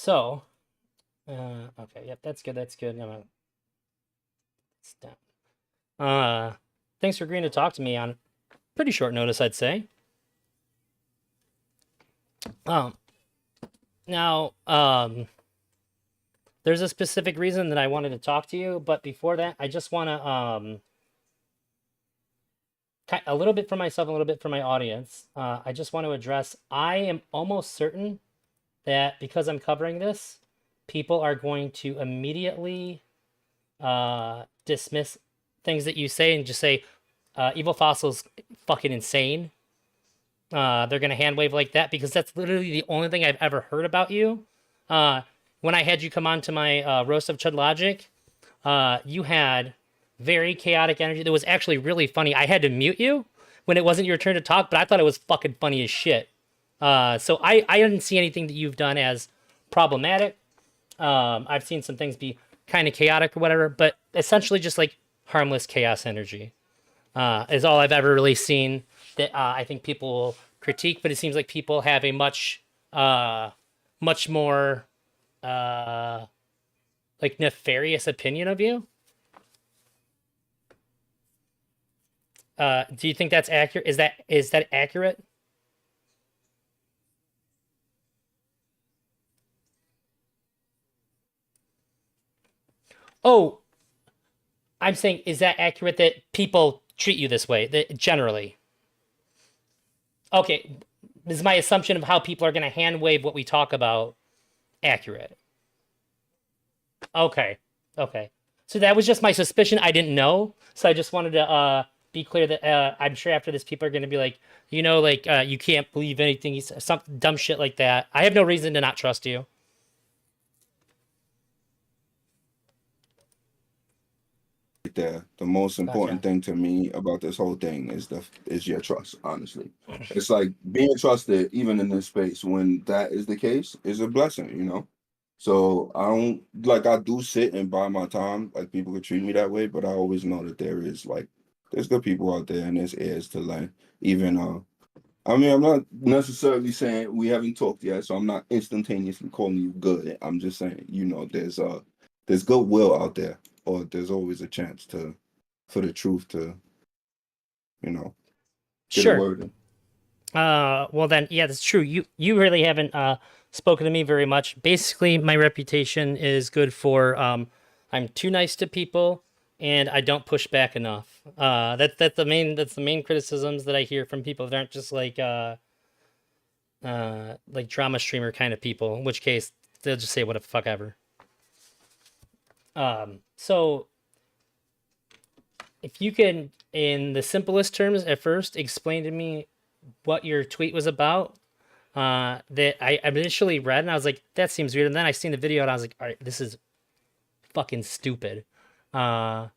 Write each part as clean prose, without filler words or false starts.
So, okay, yep, that's good. That's good. It's done. Thanks for agreeing to talk to me on pretty short notice, I'd say. Um, now, there's a specific reason that I wanted to talk to you, but before that, I just want to a little bit for myself, a little bit for my audience. I just want to address. I am almost certain that because I'm covering this, people are going to immediately dismiss things that you say and just say Evil Fossil's fucking insane. They're gonna hand wave like that because that's literally the only thing I've ever heard about you. Uh, when I had you come on to my roast of Chud Logic, you had very chaotic energy. That was actually really funny. I had to mute you when it wasn't your turn to talk, but I thought it was fucking funny as shit. So I didn't see anything that you've done as problematic. I've seen some things be kind of chaotic or whatever, but essentially just like harmless chaos energy is all I've ever really seen that I think people will critique. But it seems like people have a much more uh, like nefarious opinion of you. Do you think that's accurate? Is that accurate? Oh, I'm saying, is that accurate that people treat you this way? That generally, okay, is my assumption of how people are going to hand wave what we talk about accurate? Okay. Okay. So that was just my suspicion. I didn't know. So I just wanted to be clear that I'm sure after this people are going to be like, like you can't believe anything he's some dumb shit like that. I have no reason to not trust you. There. The most important Gotcha. thing to me about this whole thing is your trust, honestly. It's like being trusted, even in this space, when that is the case, is a blessing, you know? So I don't like I do sit and buy my time, like people could treat me that way, but I always know that there's good people out there and there's ears to learn. Even I mean I'm not necessarily saying we haven't talked yet, so I'm not instantaneously calling you good. I'm just saying, there's goodwill out there, or there's always a chance to for the truth to, you know, get a Sure. word in. Well then, yeah, that's true. You really haven't spoken to me very much. Basically, my reputation is good for I'm too nice to people and I don't push back enough. That's the main criticisms that I hear from people that aren't just like drama streamer kind of people. In which case, they'll just say what the fuck ever. So if you can, in the simplest terms, at first explain to me what your tweet was about, that I initially read and I was like, that seems weird. And then I seen the video and I was like, all right, this is fucking stupid. Uh,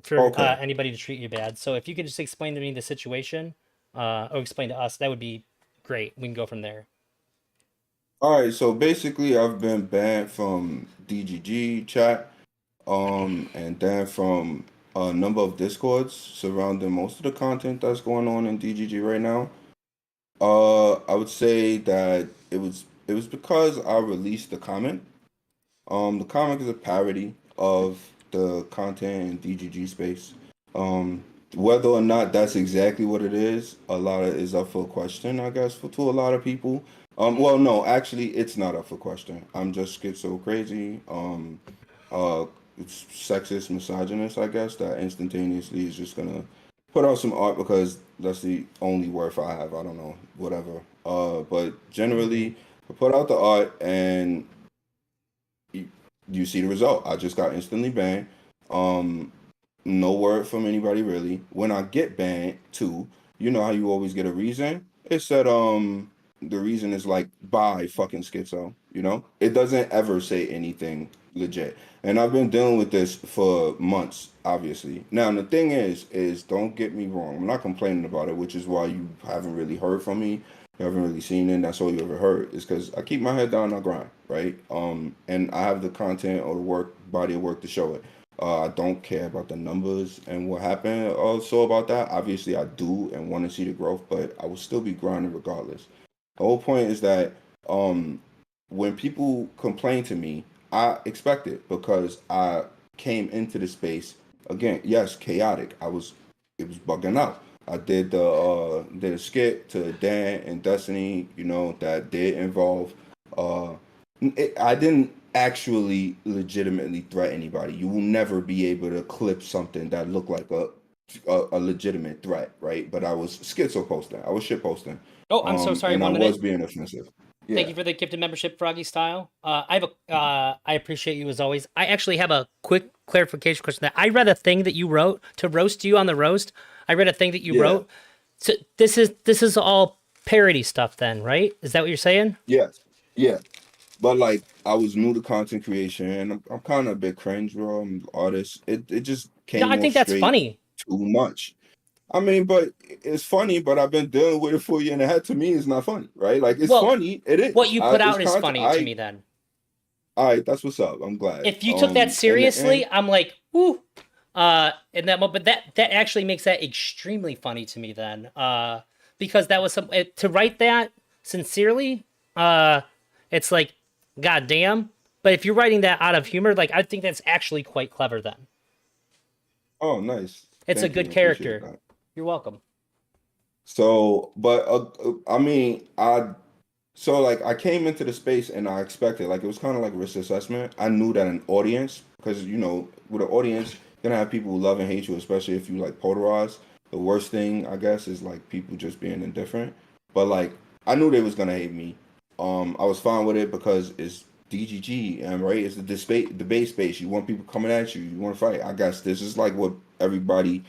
for Okay. anybody to treat you bad. So if you could just explain to me the situation, or explain to us, that would be great. We can go from there. All right, so basically I've been banned from DGG chat, and then from a number of discords surrounding most of the content that's going on in DGG right now. I would say that it was because I released the comment. The comic is a parody of the content in DGG space. Um, Whether or not that's exactly what it is, a lot of is up for question, I guess, for to a lot of people. Well, no, actually, it's not up for question. I'm just schizo crazy. Uh, it's sexist, misogynist, I guess, that instantaneously is just gonna put out some art because that's the only worth I have. I don't know, whatever. But Mm-hmm. generally, I put out the art and you, you see the result. I just got instantly banned. Um, no word from anybody really. When I get banned too, you know how you always get a reason? It said the reason is like bye fucking schizo, you know? It doesn't ever say anything legit. And I've been dealing with this for months, obviously. Now the thing is don't get me wrong, I'm not complaining about it, which is why you haven't really heard from me. You haven't really seen it, and that's all you ever heard. Is because I keep my head down and I grind, right? And I have the content or the work body of work to show it. I don't care about the numbers and what happened also about that. Obviously, I do and want to see the growth, but I will still be grinding regardless. The whole point is that um, when people complain to me, I expect it because I came into the space again. Yes, chaotic. It was bugging out. I did a skit to Dan and Destiny. You know that did involve. Uh, I didn't actually legitimately threat anybody. You will never be able to clip something that looked like a legitimate threat, right? But I was schizo posting. I was shit posting. Oh, I'm so sorry. And I One was minute. being offensive. Thank Yeah. you for the gifted membership, Froggy Style. I appreciate you as always. I actually have a quick clarification question. That I read a thing that you wrote to roast you on the roast. I read a thing that you Yeah. wrote. So this is all parody stuff, then, right? Is that what you're saying? Yes. Yeah. But like I was new to content creation and I'm kind of a bit cringe, bro. I'm an artist. It just Yeah, I came off think that's straight funny. too much. I mean, but it's funny, but I've been dealing with it for a year and a half. To me, it's not funny, right? Like it's Well, funny. It what is. you put It's out is content. funny to me. Then, All right, that's what's up. I'm glad. if you took that In the end, seriously, I'm like, woo. In that moment, but that actually makes that extremely funny to me. Then, because that was to write that sincerely. Uh, it's like, goddamn. But if you're writing that out of humor, like I think that's actually quite clever. Then oh, nice. it's a Thank you. good I appreciate character. that. You're welcome. So, but I mean, like I came into the space and I expected like it was kind of like risk assessment. I knew that an audience, because you know, with an audience, you're gonna have people who love and hate you, especially if you like polarize. The worst thing I guess is like people just being indifferent. But like I knew they was gonna hate me. I was fine with it because it's DGG and right, it's the debate space. You want people coming at you. You want to fight. I guess this is like what everybody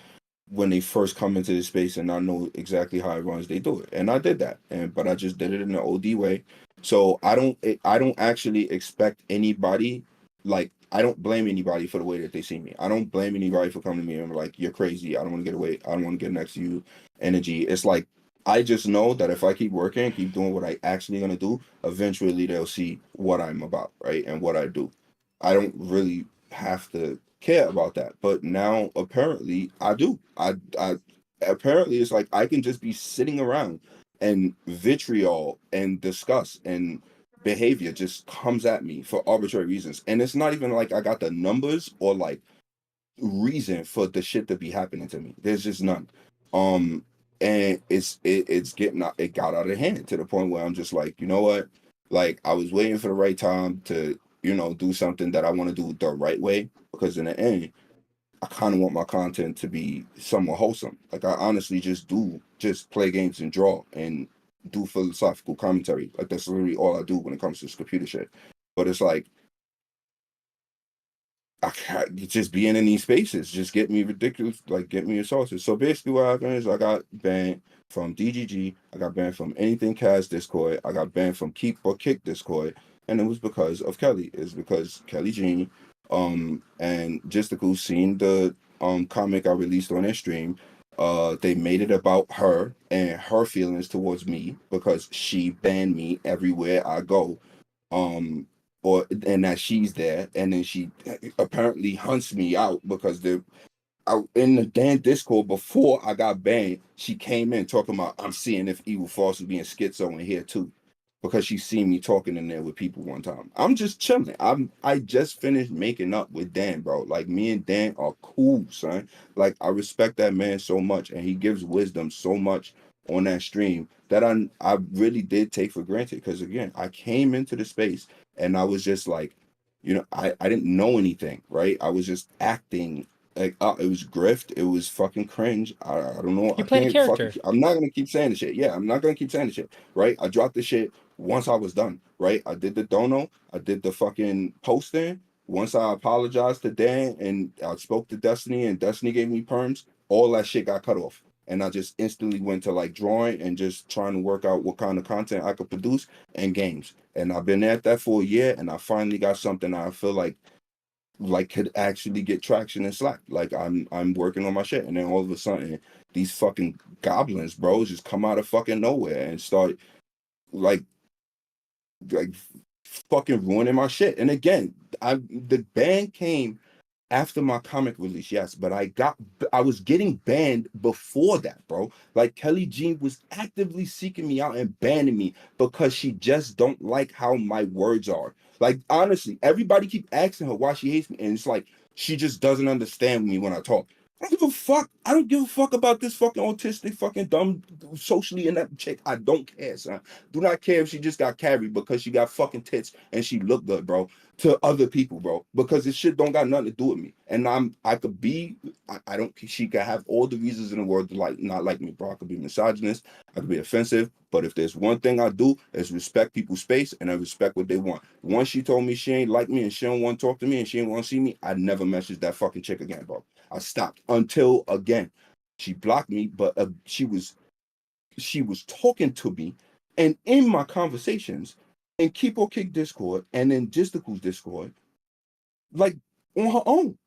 when they first come into this space and I know exactly how it runs, they do it. And I did that. And but I just did it in the OD way. So I don't actually expect anybody like I don't blame anybody for the way that they see me. I don't blame anybody for coming to me and like, you're crazy. I don't want to get away. I don't want to get next to you energy. It's like I just know that if I keep working, keep doing what I actually gonna do, eventually they'll see what I'm about, right? And what I do. I don't really have to care about that. But now apparently I do. I apparently it's like I can just be sitting around and vitriol and disgust and behavior just comes at me for arbitrary reasons. And it's not even like I got the numbers or like reason for the shit to be happening to me. There's just none. Um and it's getting out, it got out of hand to the point where I'm just like, you know what? Like I was waiting for the right time to, you know, do something that I want to do the right way because in the end, I kind of want my content to be somewhat wholesome. Like I honestly just play games and draw and do philosophical commentary. Like that's literally all I do when it comes to this computer shit. But it's like I can't just being in these spaces just get me ridiculous, like get me assaulted. So basically, what happened is I got banned from DGG, I got banned from anything Cast Discord, I got banned from Keep or Kick Discord, and it was because of Kelly. It's because Kelly Jean, and Justical seen the comic I released on their stream. They made it about her and her feelings towards me because she banned me everywhere I go. Um, or and that she's there, and then she apparently hunts me out because the out in the damn Discord before I got banned, she came in talking about I'm seeing if Evil Falls is being schizo in here too, because she seen me talking in there with people one time. I'm just chilling. I just finished making up with Dan, bro. Like me and Dan are cool, son. Like I respect that man so much, and he gives wisdom so much on that stream that I really did take for granted. Because again, I came into the space and I was just like, you know, I didn't know anything, right? I was just acting like it was grift, it was fucking cringe. I don't know. You I played a can't fucking. character. I'm not gonna keep saying the shit. Yeah, I'm not gonna keep saying the shit. Right? I dropped the shit once I was done. Right? I did the dono. I did the fucking posting. Once I apologized to Dan and I spoke to Destiny and Destiny gave me perms, all that shit got cut off. And I just instantly went to like drawing and just trying to work out what kind of content I could produce and games. And I've been at that for a year and I finally got something I feel like could actually get traction and slack. Like I'm working on my shit, and then all of a sudden these fucking goblins, bro, just come out of fucking nowhere and start like like fucking ruining my shit. And again, I the ban came After my comic release, yes, but I was getting banned before that, bro. Like Kelly Jean was actively seeking me out and banning me because she just don't like how my words are. Like honestly, everybody keep asking her why she hates me, and it's like she just doesn't understand me when I talk. I don't give a fuck. I don't give a fuck about this fucking autistic, fucking dumb, socially inept chick. I don't care, son. Do not care if she just got carried because she got fucking tits and she looked good, bro, to other people, bro, because this shit don't got nothing to do with me. And I could be, I don't, she could have all the reasons in the world to like, not like me, bro. I could be misogynist, I could be offensive, but if there's one thing I do is respect people's space and I respect what they want. Once she told me she ain't like me and she don't want to talk to me and she ain't want to see me, I never messaged that fucking chick again, bro. I stopped until again, she blocked me, but she was talking to me and in my conversations in Keep or Kick Discord and in Gisticle's Discord, like on her own.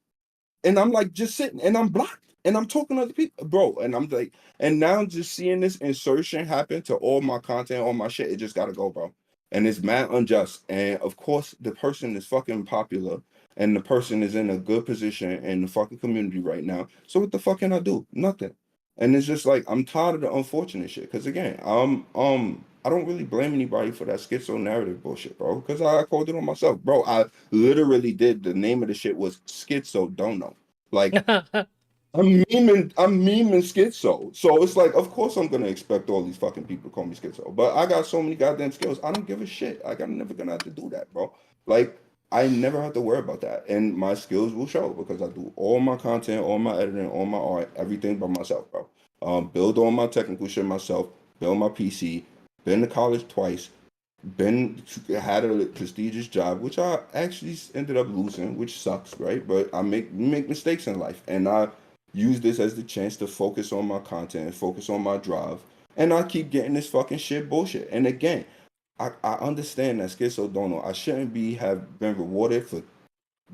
And I'm like just sitting and I'm blocked and I'm talking to other people, bro. And I'm like, and now just seeing this insertion happen to all my content, all my shit, it just gotta go, bro. And it's mad unjust. And of course, the person is fucking popular and the person is in a good position in the fucking community right now. So what the fuck can I do? Nothing. And it's just like I'm tired of the unfortunate shit. Cause again, I don't really blame anybody for that schizo narrative bullshit, bro. Because I called it on myself, bro. I literally did. The name of the shit was Schizo Dono. Like I'm memeing schizo. So it's like, of course I'm gonna expect all these fucking people to call me schizo. But I got so many goddamn skills. I don't give a shit. Like I'm never gonna have to do that, bro. Like I never have to worry about that. And my skills will show because I do all my content, all my editing, all my art, everything by myself, bro. Build all my technical shit myself, build my PC, been to college twice, been had a prestigious job, which I actually ended up losing, which sucks, right? But I make mistakes in life, and I use this as the chance to focus on my content, focus on my drive, and I keep getting this fucking shit bullshit. And again, I understand that schizo dono. I shouldn't have been rewarded for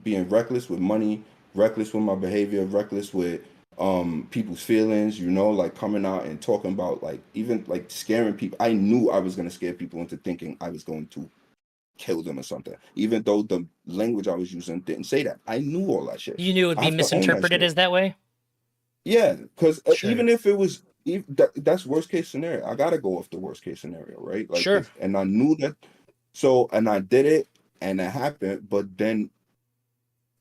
being reckless with money, reckless with my behavior, reckless with people's feelings, you know, like coming out and talking about like even like scaring people. I knew I was gonna scare people into thinking I was going to kill them or something. Even though the language I was using didn't say that. I knew all that shit. You knew it would I be have to own that misinterpreted shit. as that way? Yeah, because Sure. even if it was that's worst case scenario. I gotta go off the worst case scenario, right? Like, Sure. cause and I knew that. So and I did it, and it happened. But then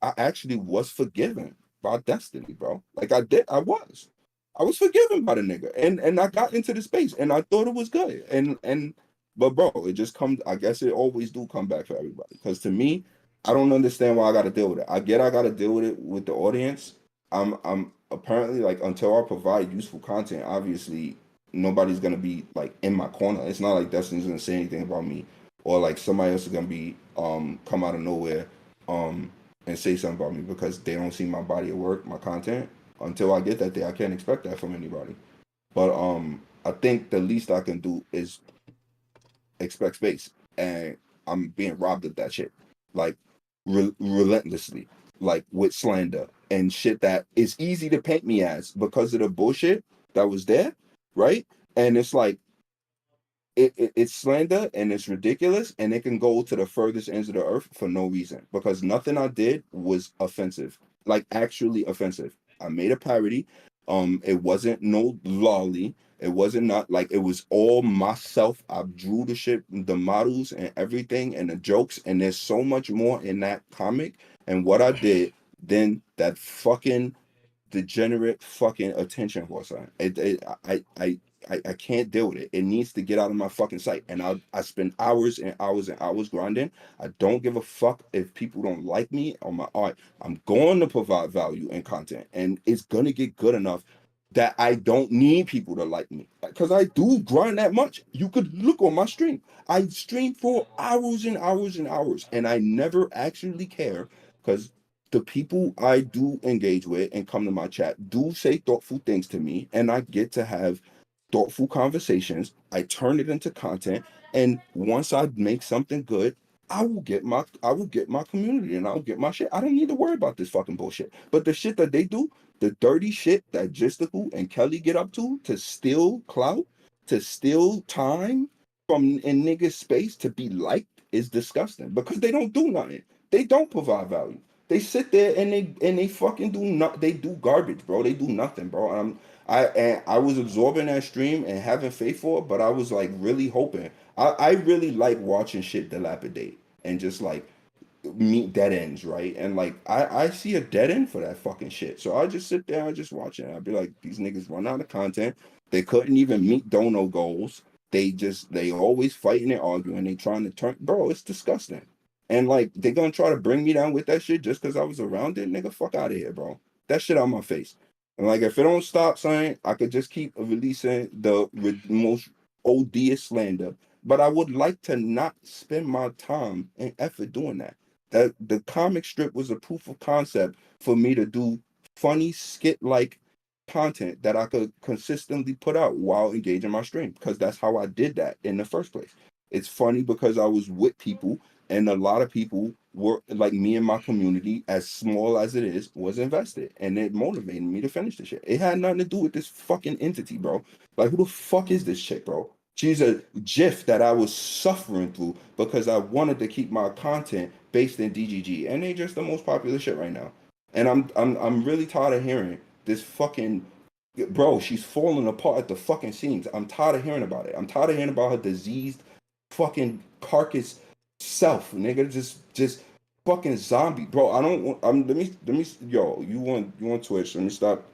I actually was forgiven by destiny, bro. Like I was forgiven by the nigga, and I got into the space, and I thought it was good, but bro, it just comes. I guess it always do come back for everybody. Because to me, I don't understand why I got to deal with it. I get I got to deal with it with the audience. I'm apparently like until I provide useful content, obviously nobody's gonna be like in my corner. It's not like Destiny's gonna say anything about me, or like somebody else is gonna be come out of nowhere um and say something about me because they don't see my body of work, my content. Until I get that day, I can't expect that from anybody. But I think the least I can do is expect space, and I'm being robbed of that shit, like relentlessly, like with slander and shit that is easy to paint me as because of the bullshit that was there, right? And it's like it's slander and it's ridiculous and it can go to the furthest ends of the earth for no reason because nothing I did was offensive, like actually offensive. I made a parody. It wasn't no lolly. It wasn't not like it was all myself. I drew the shit, the models and everything and the jokes, and there's so much more in that comic and what I did than that fucking degenerate fucking attention whore, son. I can't deal with it. It needs to get out of my fucking sight. And I spend hours and hours and hours grinding. I don't give a fuck if people don't like me or my art. I'm going to provide value and content, and it's gonna get good enough that I don't need people to like me because I do grind that much. You could look on my stream. I stream for hours and hours and hours, and I never actually care because the people I do engage with and come to my chat do say thoughtful things to me, and I get to have thoughtful conversations. I turn it into content, and once I make something good, I will get my community and I'll get my shit. I don't need to worry about this fucking bullshit. But the shit that they do, the dirty shit that Jistical and Kelly get up to steal clout, to steal time from in niggas space to be liked is disgusting because they don't do nothing. They don't provide value. They sit there and they fucking do not. They do garbage, bro. They do nothing, bro. And I was absorbing that stream and having faith for it, but I was like really hoping. I really like watching shit dilapidate and just like meet dead ends, right? And like I see a dead end for that fucking shit. So I just sit there and just watch it. I'd be like, these niggas run out of content. They couldn't even meet dono goals. They always fighting and arguing. They trying to turn, bro, it's disgusting. And like they gonna try to bring me down with that shit just because I was around it, nigga. Fuck out of here, bro. That shit out my face. And like if it don't stop, saying I could just keep releasing the most odious slander. But I would like to not spend my time and effort doing that. That the comic strip was a proof of concept for me to do funny skit like content that I could consistently put out while engaging my stream because that's how I did that in the first place. It's funny because I was with people and a lot of people were like me and my community, as small as it is, was invested and it motivated me to finish the shit. It had nothing to do with this fucking entity, bro. Like, who the fuck is this chick, bro? She's a GIF that I was suffering through because I wanted to keep my content based in DGG, and they just the most popular shit right now. And I'm really tired of hearing this fucking bro. She's falling apart at the fucking seams. I'm tired of hearing about it. I'm tired of hearing about her diseased fucking carcass self, nigga. Just fucking zombie, bro. I don't want. Let me. Yo, you want Twitch? Let me stop.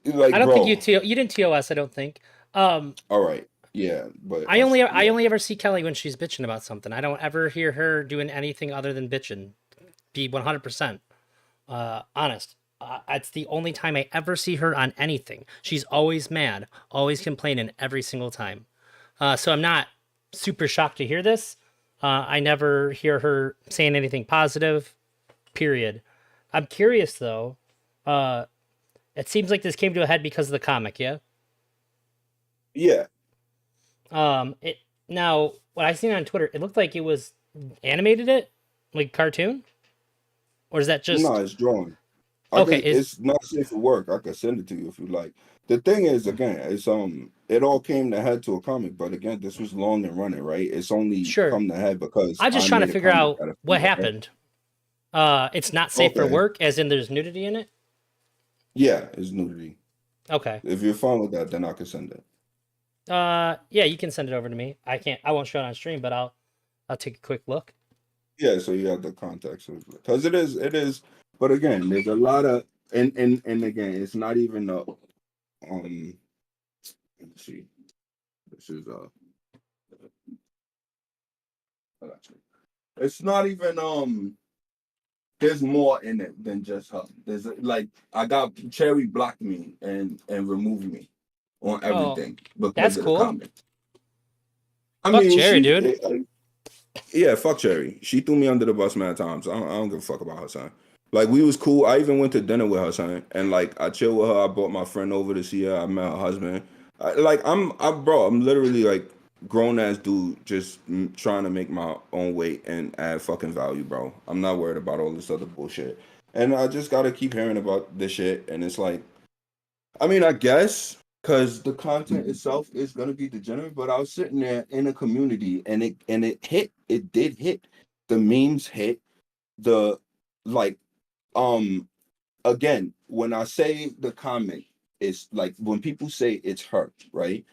I Like, don't think bro. you didn't TOS. I don't think. All right. Yeah, but I yeah. only ever see Kelly when she's bitching about something. I don't ever hear her doing anything other than bitching. Be 100% honest. It's the only time I ever see her on anything. She's always mad, always complaining every single time. So I'm not super shocked to hear this. I never hear her saying anything positive. Period. I'm curious though. Uh, it seems like this came to a head because of the comic. Yeah. Yeah. It now what I seen on Twitter, it looked like it was animated it like cartoon, or is that No, just it's drawing. I okay? could. It's not safe for work. I could send it to you if you like. The thing is, again, it's it all came to head to a comic, but again, this was long and running, right? It's only Sure. come to head because I'm just I trying to made a figure comic out out of what it. happened. It's not safe for Okay. work, as in there's nudity in it. Yeah, it's nudity. Okay. If you're fine with that, then I can send it. Yeah, you can send it over to me. I can't. I won't show it on stream, but I'll take a quick look. Yeah, so you have the context of it. Because it is, but again, there's a lot of and again, it's not even a let's see. This is it's not even there's more in it than just her. There's like I got Cherry blocked me and removed me on Oh, everything because that's of the cool. comment. I Fuck mean, Cherry, dude. yeah, fuck Cherry. She threw me under the bus mad times. I don't give a fuck about her son. Like we was cool. I even went to dinner with her son, and like I chilled with her. I brought my friend over to see her. I met her husband. Bro. I'm literally like grown ass dude, just trying to make my own weight and add fucking value, bro. I'm not worried about all this other bullshit. And I just gotta keep hearing about this shit, and it's like I mean, I guess because the content itself is gonna be degenerate, but I was sitting there in a community and it hit. It did hit. The memes hit. The like again, when I say the comment, it's like when people say it's hurt, right?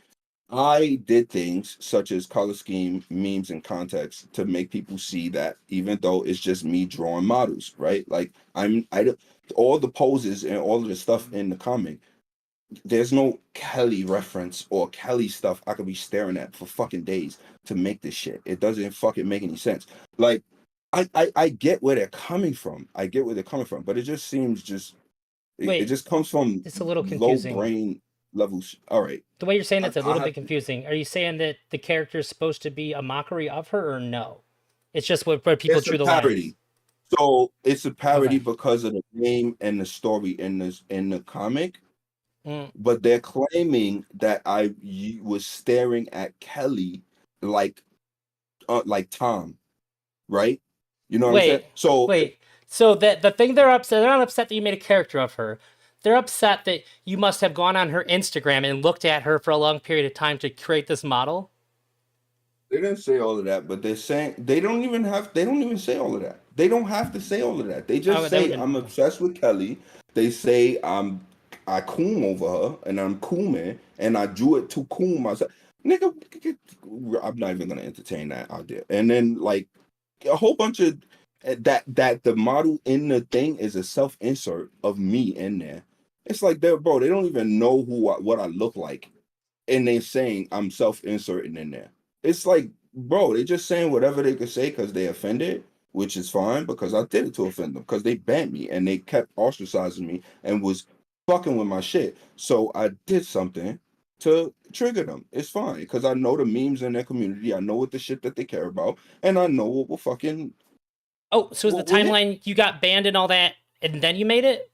I did things such as color scheme, memes, and context to make people see that even though it's just me drawing models, right? Like I don't all the poses and all of the stuff in the comic there's no Kelly reference or Kelly stuff I could be staring at for fucking days to make this shit. It doesn't fucking make any sense. Like, I get where they're coming from. I get where they're coming from, but it just seems it Wait, just comes from it's a little low confusing. brain levels. All right, The way you're saying it's a I little have bit confusing. Are you saying that the character is supposed to be a mockery of her, or no? It's just where people it's a drew the lines. parody. So it's a parody Okay. because of the name and the story in the comic. Mm. But they're claiming that was staring at Kelly like like Tom, right? You know what I'm saying? Wait, So wait. So that the thing they're not upset that you made a character of her. They're upset that you must have gone on her Instagram and looked at her for a long period of time to create this model. they didn't say all of that, but they're saying they don't even say all of that. They don't have to say all of that. They just Oh, that say would I'm have obsessed with Kelly. They say I coom over her and I'm cooming and I drew it to coom myself. Nigga, I'm not even gonna entertain that out there. And then like a whole bunch of that the model in the thing is a self insert of me in there. It's like they're bro, they don't even know what I look like, and they saying I'm self inserting in there. It's like bro, they just saying whatever they could say because they offended, which is fine because I did it to offend them because they banned me and they kept ostracizing me and was fucking with my shit. So I did something to trigger them. It's fine because I know the memes in their community. I know what the shit that they care about, and I know what will fucking Oh, so is the what will hit. timeline you got banned and all that, and then you made it?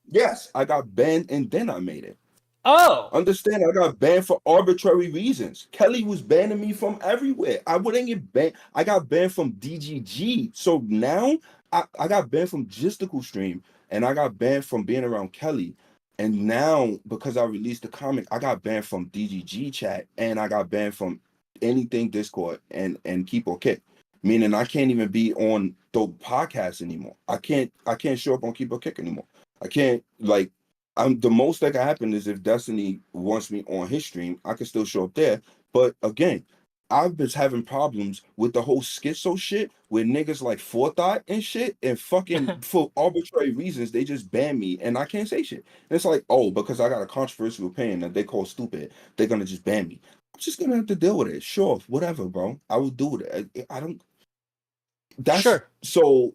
Yes, I got banned and then I made it. Oh, Understand, I got banned for arbitrary reasons. Kelly was banning me from everywhere. I wouldn't get banned. I got banned from DGG. So now I got banned from Gisticle Stream and I got banned from being around Kelly. And now, because I released the comic, I got banned from DGG chat and I got banned from anything Discord and Keep or Kick. Meaning I can't even be on the podcast anymore. I can't show up on Keep or Kick anymore. I can't like I'm the most that can happen is if Destiny wants me on his stream, I can still show up there. But again, I've been having problems with the whole schizo shit where niggas like forethought and shit and fucking for arbitrary reasons they just ban me and I can't say shit. And it's like, oh, because I got a controversial opinion that they call stupid, they're gonna just ban me. I'm just gonna have to deal with it. Sure, whatever, bro. I will do it. I don't. That's sure. so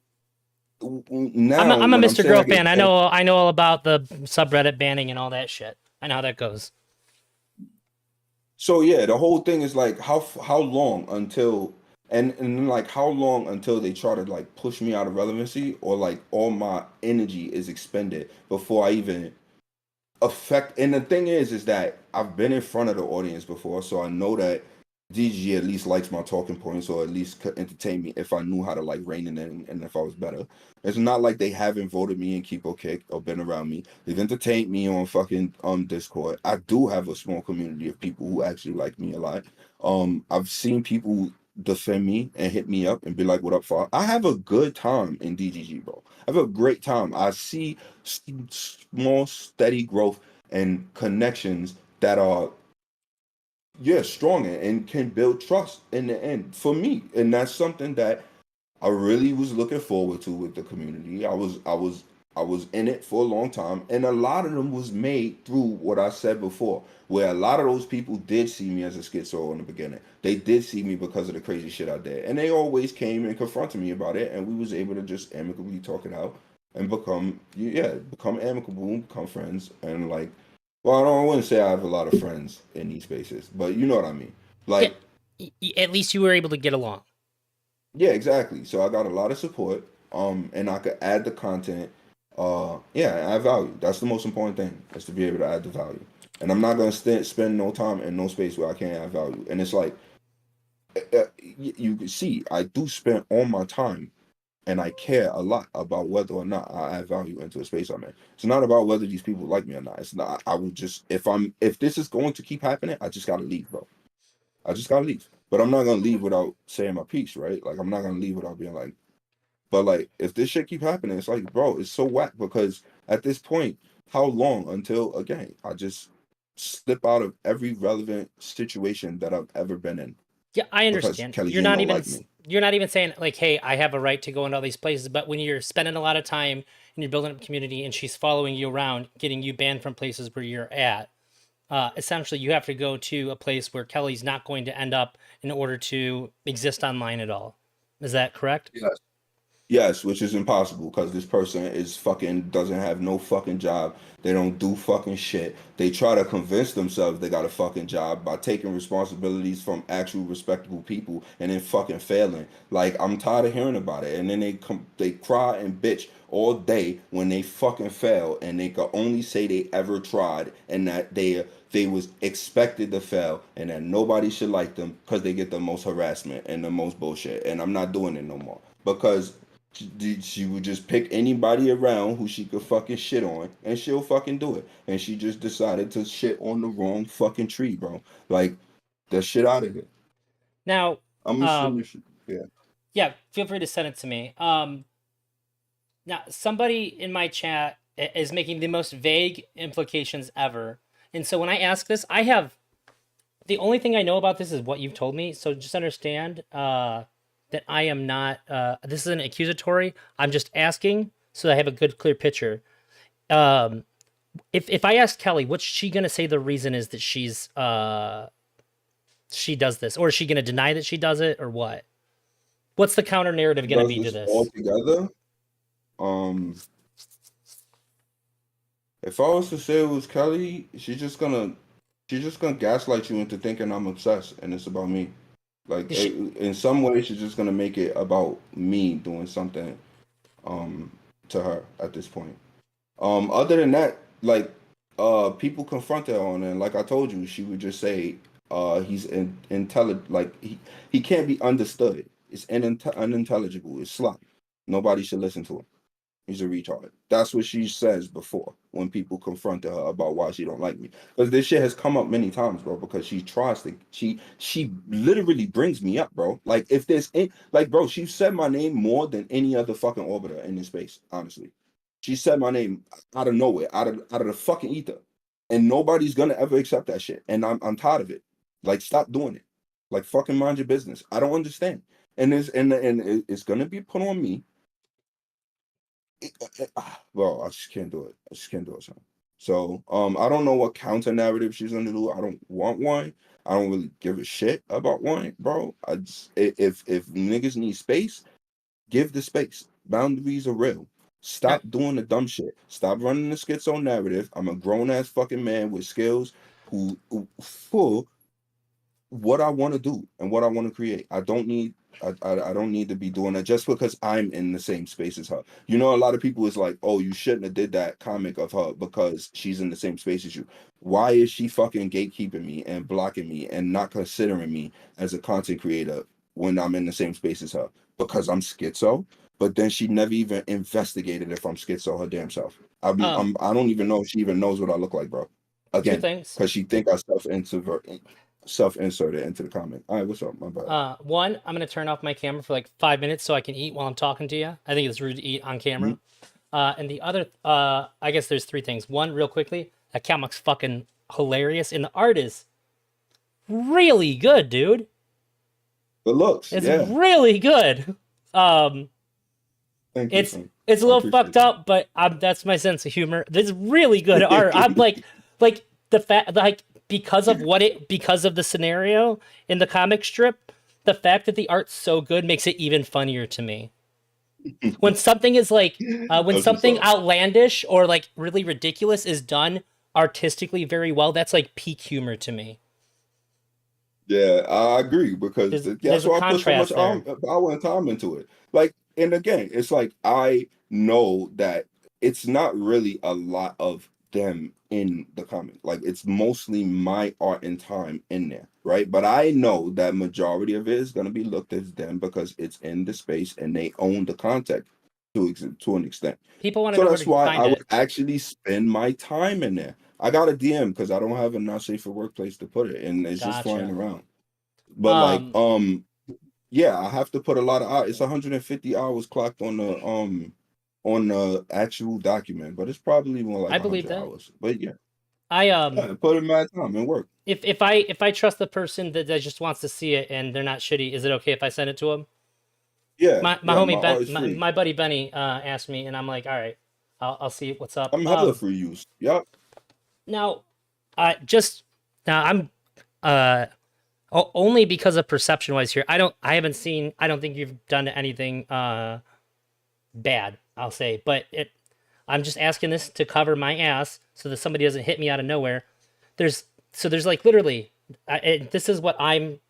now I'm a when I'm Mr. saying Girl I get fan. banned. I know all about the subreddit banning and all that shit. I know how that goes. So yeah, the whole thing is like how long until and then, like how long until they try to like push me out of relevancy or like all my energy is expended before I even affect. And the thing is that I've been in front of the audience before, so I know that DG at least likes my talking points or at least could entertain me if I knew how to like rein it in and if I was better. It's not like they haven't voted me in Keep or Kick or been around me. They've entertained me on fucking Discord. I do have a small community of people who actually like me a lot. I've seen people defend me and hit me up and be like, "What up, Fa?" I have a good time in DGG, bro. I have a great time. I see small, steady growth and connections that are yeah stronger and can build trust in the end for me, and that's something that I really was looking forward to with the community. I was in it for a long time, and a lot of them was made through what I said before, where a lot of those people did see me as a schizo in the beginning. They did see me because of the crazy shit I did, and they always came and confronted me about it, and we was able to just amicably talk it out and become amicable, become friends, and like, well, I wouldn't say I have a lot of friends in these spaces, but you know what I mean, Yeah, like. at least you were able to get along. Yeah, exactly. So I got a lot of support, and I could add the content. Yeah, add value. That's the most important thing, is to be able to add the value. And I'm not gonna spend no time and no space where I can't add value. And it's like you can see, I do spend all my time, and I care a lot about whether or not I add value into a space I'm in. It's not about whether these people like me or not. It's not. I would just if this is going to keep happening, I just gotta leave, bro. I just gotta leave. But I'm not gonna leave without saying my piece, right? Like I'm not gonna leave without being like, but like if this shit keep happening, it's like, bro, it's so whack because at this point, how long until again I just slip out of every relevant situation that I've ever been in Yeah, I because understand. Kelly J don't like me. You're not even saying like, "Hey, I have a right to go into all these places." But when you're spending a lot of time and you're building up a community, and she's following you around, getting you banned from places where you're at, essentially you have to go to a place where Kelly's not going to end up in order to exist online at all. Is that correct? Yes. Yes, which is impossible because this person is fucking doesn't have no fucking job. They don't do fucking shit. They try to convince themselves they got a fucking job by taking responsibilities from actual respectable people and then fucking failing. Like I'm tired of hearing about it. And then they cry and bitch all day when they fucking fail and they can only say they ever tried and that they was expected to fail and that nobody should like them because they get the most harassment and the most bullshit. And I'm not doing it no more because she would just pick anybody around who she could fucking shit on and she'll fucking do it. And she just decided to shit on the wrong fucking tree, bro. Like, the shit out of here. Now, I'm assuming um, she, yeah. Yeah, feel free to send it to me. Now somebody in my chat is making the most vague implications ever, and so when I ask this, I have the only thing I know about this is what you've told me. So just understand that I am not. This isn't accusatory. I'm just asking so that I have a good, clear picture. Um, if I ask Kelly, what's she gonna say the reason is that she does this, or is she gonna deny that she does it, or what? What's the counter narrative gonna Does be to this all this? together? Um, if I was to say it was Kelly, she's just gonna gaslight you into thinking I'm obsessed and it's about me. Like Is she? in some way, she's just gonna make it about me doing something um to her at this point. Other than that, like people confront her on it, and like I told you, she would just say he's intelligent, like he can't be understood. It's unintelligible. It's slop. Nobody should listen to him. He's a retard. That's what she says before when people confront her about why she don't like me. Because this shit has come up many times, bro. Because she tries to, she literally brings me up, bro. Like if there's like, bro, she said my name more than any other fucking orbiter in this space. Honestly, she said my name out of nowhere, out of the fucking ether, and nobody's gonna ever accept that shit. And I'm tired of it. Like, stop doing it. Like, fucking mind your business. I don't understand. And it's gonna be put on me. Well, I just can't do it. I just can't do it, son. So, I don't know what counter narrative she's gonna do. I don't want one. I don't really give a shit about one, bro. If niggas need space, give the space. Boundaries are real. Now, Stop doing the dumb shit. Stop running the schizo narrative. I'm a grown ass fucking man with skills who full what I want to do and what I want to create. I don't need to be doing that just because I'm in the same space as her. You know, a lot of people is like, oh, you shouldn't have did that comic of her because she's in the same space as you. Why is she fucking gatekeeping me and blocking me and not considering me as a content creator when I'm in the same space as her? Because I'm schizo. But then she never even investigated if I'm schizo her damn self. um, I don't even know if she even knows what I look like, bro. two Again, things. because she think I self-inserted into the comment. All right, what's up? My bad. One, I'm gonna turn off my camera for like 5 minutes so I can eat while I'm talking to you. I think it's rude to eat on camera. Mhm. And the other, I guess there's three things. One, real quickly, that comic fucking hilarious, and the art is really good, dude. Good looks, It's yeah. really good. Um, Thank you, it's son. it's a I little fucked appreciate that. up, but that's my sense of humor. This is really good art. I'm like the fact, like because of the scenario in the comic strip, the fact that the art's so good makes it even funnier to me. When something is like, when That's what's something up. outlandish or like really ridiculous is done artistically very well, that's like peak humor to me. Yeah, I agree because There's that's a why I put so much contrast there. power and time into it. Like, and again, it's like I know that it's not really a lot of them in the comic. Like, it's mostly my art and time in there, right? But I know that majority of it is going to be looked as them because it's in the space and they own the content to an extent. People want to So know where that's to why find I would it. actually spend my time in there. I got a DM because I don't have a not safe for workplace to put it, and it's just flying Gotcha. around. But like, Um, yeah, I have to put a lot of hours. It's 150 hours clocked on the actual document, but it's probably more like I believe 100 that. hours. But yeah, I yeah, put in my time and work. if I trust the person that just wants to see it and they're not shitty, is it okay if I send it to them? Yeah, My yeah, my homie Ben, art is free. my buddy Benny asked me, and I'm like, all right, I'll see what's up. I'm hella free use. Yep. Now, just now I'm uh only because of perception wise here. I haven't seen. I don't think you've done anything bad. I'll say, but it. I'm just asking this to cover my ass so that somebody doesn't hit me out of nowhere. There's like literally, this is what I'm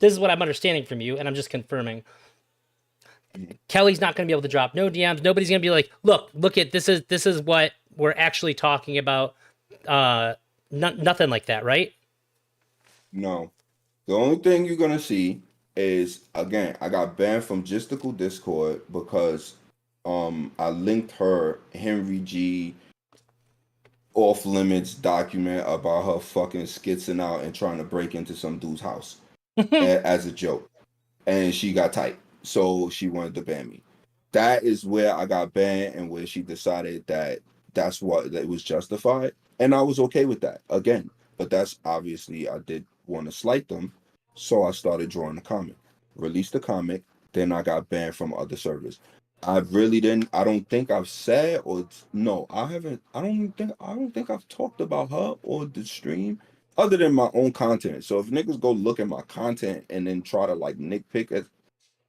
understanding from you, and I'm just confirming. Kelly's not going to be able to drop no DMs. Nobody's going to be like, look at this is what we're actually talking about. Uh, nothing like that, right? No. The only thing you're gonna see is again, I got banned from Gistical Discord because I linked her Henry G off limits document about her fucking skitzing out and trying to break into some dude's house as a joke, and she got tight. So she wanted to ban me. That is where I got banned and where she decided that that's what that was justified. And I was okay with that again. But that's obviously I did want to slight them. So I started drawing a comic, released the comic, then I got banned from other servers. I really didn't. I don't think I've said or no. I haven't. I don't think. I don't think I've talked about her or the stream other than my own content. So if niggas go look at my content and then try to like nitpick at,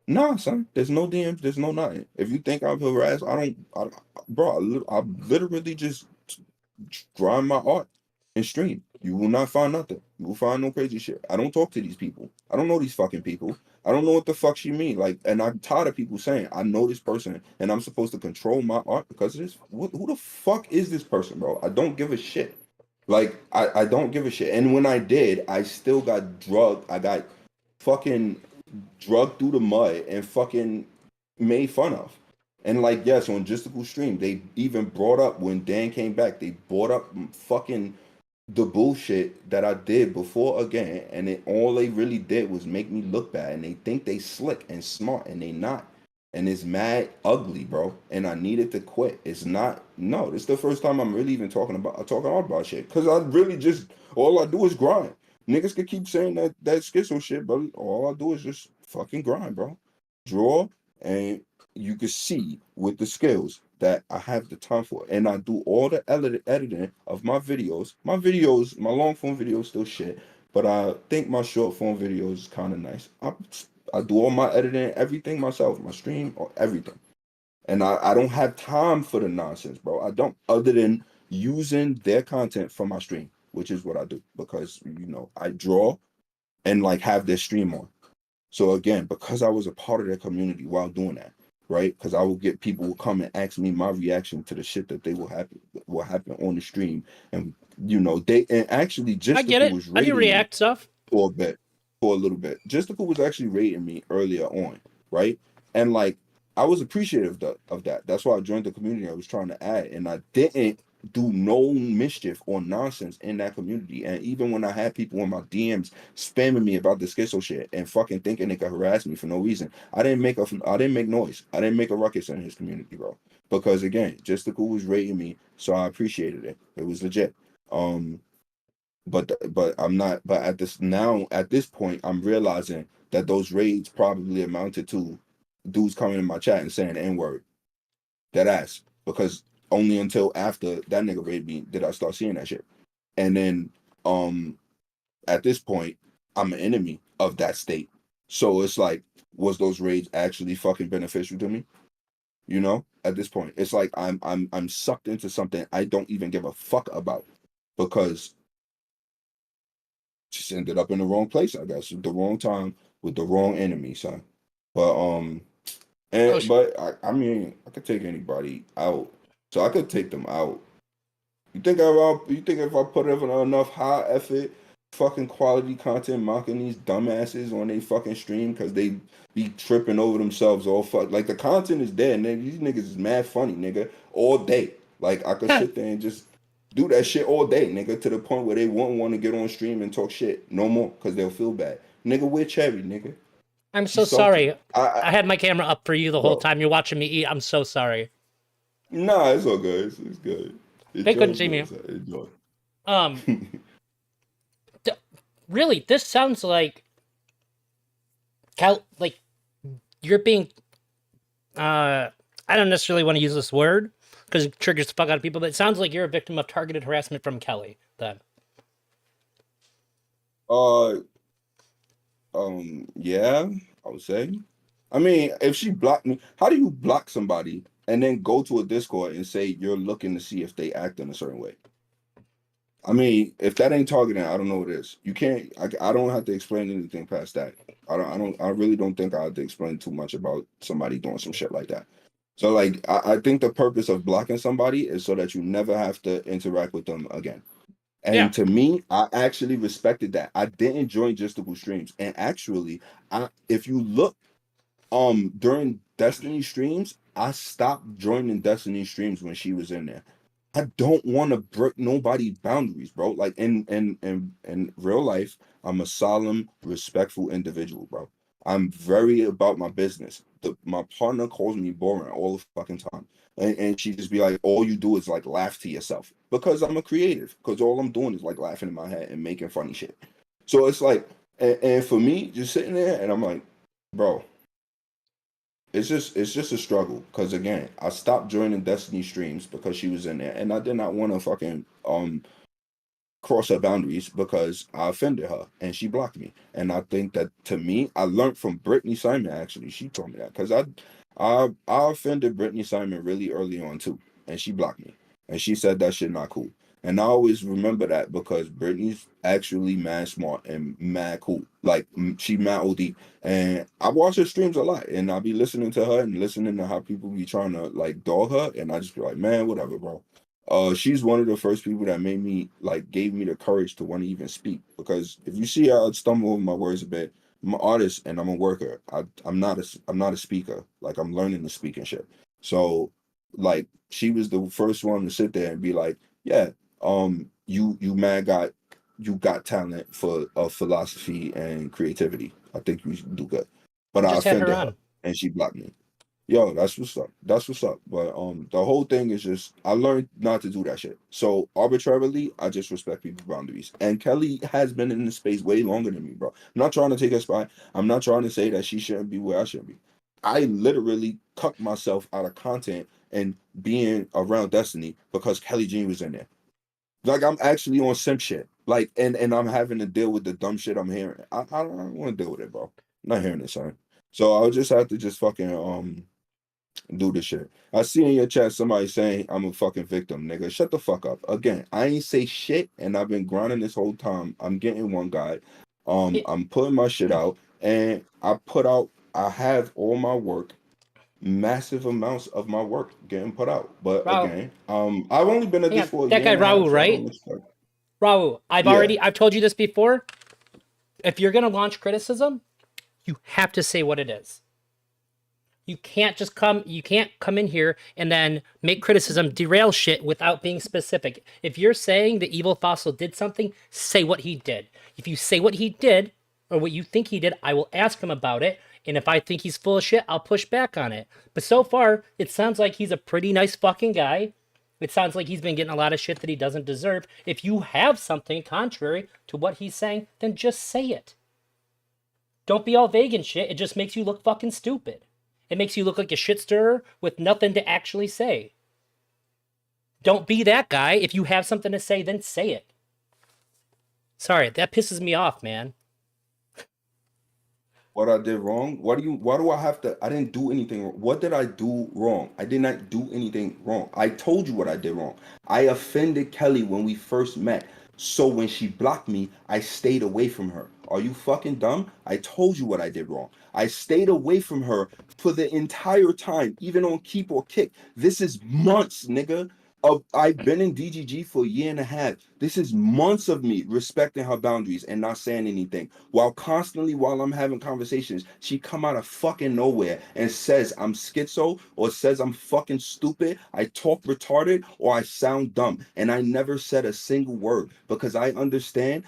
nah, son, there's no DMs, there's no nothing. If you think I've harassed, bro, I literally just grind my art and stream. You will not find nothing. You will find no crazy shit. I don't talk to these people. I don't know these fucking people. I don't know what the fuck she mean. Like, and I'm tired of people saying I know this person and I'm supposed to control my art because of this. Who the fuck is this person, bro? I don't give a shit. Like, I don't give a shit. And when I did, I still got drugged. I got fucking drugged through the mud and fucking made fun of. And like, yes, on Justical Stream, they even brought up when Dan came back, they brought up fucking the bullshit that I did before again, and it all they really did was make me look bad. And they think they slick and smart, and they not. And it's mad ugly, bro. And I needed to quit. It's not. No, this is the first time I'm really even talking all about shit. Cause I really just all I do is grind. Niggas can keep saying that schizo shit, but all I do is just fucking grind, bro. Draw, and you can see with the skills that I have the time for, and I do all the editing of my videos. My long form videos still shit, but I think my short form videos is kind of nice. I do all my editing, everything myself, my stream, or everything. And I don't have time for the nonsense, bro. I don't, other than using their content for my stream, which is what I do because I draw and like have their stream on. So again, because I was a part of their community while doing that, right? Because I will get people will come and ask me my reaction to the shit that they will happen on the stream, and they and actually I get Justical it. was I do rating me react stuff. for a bit, for a little bit. Justical was actually rating me earlier on, right? And like I was appreciative of that. That's why I joined the community I was trying to add, and I didn't do no mischief or nonsense in that community. And even when I had people in my DMs spamming me about the schizo shit and fucking thinking they could harass me for no reason, I didn't make noise. I didn't make a ruckus in his community, bro. Because again, Justical was rating me, so I appreciated it. It was legit. Um, but I'm not. But at this point, I'm realizing that those raids probably amounted to dudes coming in my chat and saying the N word, that ass, because only until after that nigga raided me did I start seeing that shit. And then um at this point, I'm an enemy of that state. So it's like, was those raids actually fucking beneficial to me? At this point, it's like I'm sucked into something I don't even give a fuck about because just ended up in the wrong place, I guess, at the wrong time with the wrong enemy, son. But Oh, I mean, I could take anybody out, so I could take them out. You think if I put in enough high effort, fucking quality content, mocking these dumbasses on they fucking stream because they be tripping over themselves all fuck, like the content is there, nigga. These niggas is mad funny, nigga, all day. Like I could sit there and just do that shit all day, nigga, to the point where they won't want to get on stream and talk shit no more because they'll feel bad. Nigga, we're cherry, nigga. I'm You so salty. sorry. I had my camera up for you the whole Bro. time you're watching me eat. I'm so sorry. Nah, it's all good. It's good. They Enjoy couldn't the see meal, me. son. Enjoy. Um, d- really, this sounds like like you're being. I don't necessarily want to use this word because it triggers the fuck out of people, but it sounds like you're a victim of targeted harassment from Kelly. Then uh yeah, I would say. I mean, if she blocked me, how do you block somebody and then go to a Discord and say you're looking to see if they act in a certain way? I mean, if that ain't targeting, I don't know what it is. You can't. I don't have to explain anything past that. I really don't think I have to explain too much about somebody doing some shit like that. So like, I think the purpose of blocking somebody is so that you never have to interact with them again. yeah, And to me, I actually respected that. I didn't join Justical Streams, and actually, if you look during Destiny streams, I stopped joining Destiny streams when she was in there. I don't want to break nobody's boundaries, bro. Like in real life, I'm a solemn, respectful individual, bro. I'm very about my business. My partner calls me boring all the fucking time. And she just be like, all you do is like laugh to yourself. Because I'm a creative. Because all I'm doing is like laughing in my head and making funny shit. So it's like, and for me, just sitting there and I'm like, bro, it's just a struggle. Because again, I stopped joining Destiny streams because she was in there. And I did not want to fucking cross her boundaries because I offended her and she blocked me. And I think that to me, I learned from Brittany Simon actually. She told me that because I offended Brittany Simon really early on too, and she blocked me. And she said that shit not cool. And I always remember that because Brittany's actually mad smart and mad cool. Like she mad OD. And I watch her streams a lot and I be listening to her and listening to how people be trying to like dog her. And I just be like, man, whatever, bro. She's one of the first people that made me like gave me the courage to want to even speak. Because if you see how I stumble over my words a bit, I'm an artist and I'm a worker. I'm not a speaker. Like I'm learning to speak and shit. So like she was the first one to sit there and be like, yeah, you man got talent for philosophy and creativity. I think you should do good. But We I just had her offended her on. and she blocked me. Yo, that's what's up. That's what's up. But the whole thing is just I learned not to do that shit. So arbitrarily, I just respect people's boundaries. And Kelly has been in this space way longer than me, bro. I'm not trying to take her spot. I'm not trying to say that she shouldn't be where I should be. I literally cut myself out of content and being around Destiny because Kelly Jean was in there. Like I'm actually on simp shit. Like and I'm having to deal with the dumb shit I'm hearing. I don't want to deal with it, bro. I'm not hearing it, son. So I'll just have to just fucking do this shit. I see in your chat somebody saying I'm a fucking victim, nigga. Shut the fuck up. Again, I ain't say shit, and I've been grinding this whole time. I'm getting one guy. It, I'm putting my shit out, and I have all my work, massive amounts of my work getting put out. But Raul, again, I've only been at hang this on. for a That year guy and a half, Raul, so I right? don't expect. Raul, Yeah, I've told you this before. If you're gonna launch criticism, you have to say what it is. You can't come in here and then make criticism derail shit without being specific. If you're saying the evil fossil did something, say what he did. If you say what he did or what you think he did, I will ask him about it. And if I think he's full of shit, I'll push back on it. But so far, it sounds like he's a pretty nice fucking guy. It sounds like he's been getting a lot of shit that he doesn't deserve. If you have something contrary to what he's saying, then just say it. Don't be all vague and shit. It just makes you look fucking stupid. It makes you look like a shit stirrer with nothing to actually say. Don't be that guy. If you have something to say, then say it. Sorry, that pisses me off, man. what I did wrong. Why do I have to? I didn't do anything wrong. What did I do wrong? I did not do anything wrong. I told you what I did wrong. I offended Kelly when we first met. So when she blocked me, I stayed away from her. Are you fucking dumb? I told you what I did wrong. I stayed away from her for the entire time, even on keep or kick. This is months, nigga. I've been in DGG for a year and a half. This is months of me respecting her boundaries and not saying anything. While I'm having conversations, she come out of fucking nowhere and says I'm schizo or says I'm fucking stupid, I talk retarded, or I sound dumb. And I never said a single word because I understand.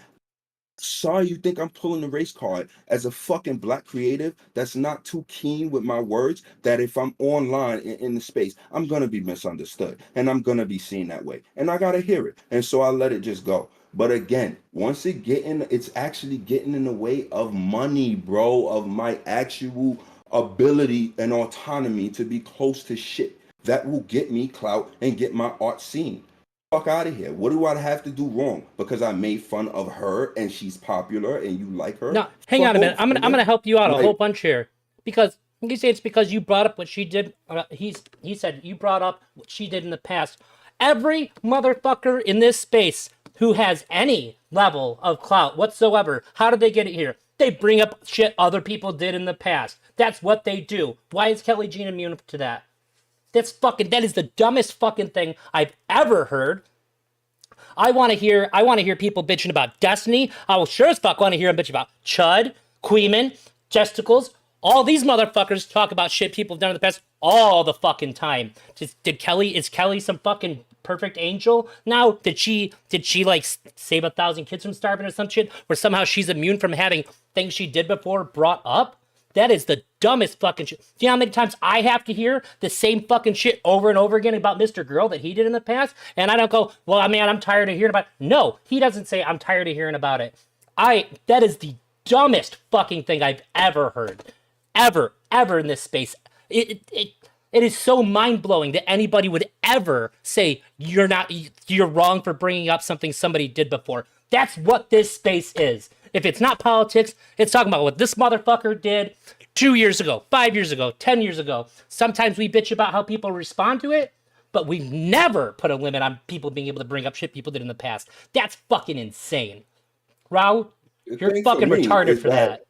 Sorry, you think I'm pulling the race card as a fucking black creative that's not too keen with my words, that if I'm online in the space, I'm gonna be misunderstood and I'm gonna be seen that way. And I gotta hear it. And so I let it just go. But again, it's actually getting in the way of money, bro, of my actual ability and autonomy to be close to shit that will get me clout and get my art seen. Fuck out of here. What do I have to do wrong? Because I made fun of her and she's popular and you like her? No, hang on Fuck a minute. off, I'm nigga. gonna help you out a whole Like, bunch here because you say it's because you brought up what she did. He said you brought up what she did in the past. Every motherfucker in this space who has any level of clout whatsoever, how did they get it here? They bring up shit other people did in the past. That's what they do. Why is Kelly Jean immune to that? That is the dumbest fucking thing I've ever heard. I want to hear people bitching about Destiny. I will sure as fuck want to hear them bitch about Chud, Queeman, Gesticles. All these motherfuckers talk about shit people have done in the past all the fucking time. Is Kelly some fucking perfect angel now? Did she like save 1,000 kids from starving or some shit? Where somehow she's immune from having things she did before brought up? That is the dumbest fucking shit. Do you know how many times I have to hear the same fucking shit over and over again about Mr. Girl that he did in the past? And I don't go, well, man, I'm tired of hearing about it. No, he doesn't say I'm tired of hearing about it. That is the dumbest fucking thing I've ever heard. Ever in this space. It is so mind blowing that anybody would ever say you're wrong for bringing up something somebody did before. That's what this space is. If it's not politics, it's talking about what this motherfucker did 2 years ago, 5 years ago, 10 years ago. Sometimes we bitch about how people respond to it, but we've never put a limit on people being able to bring up shit people did in the past. That's fucking insane. Raul, The you're thing for fucking me retarded is for that that.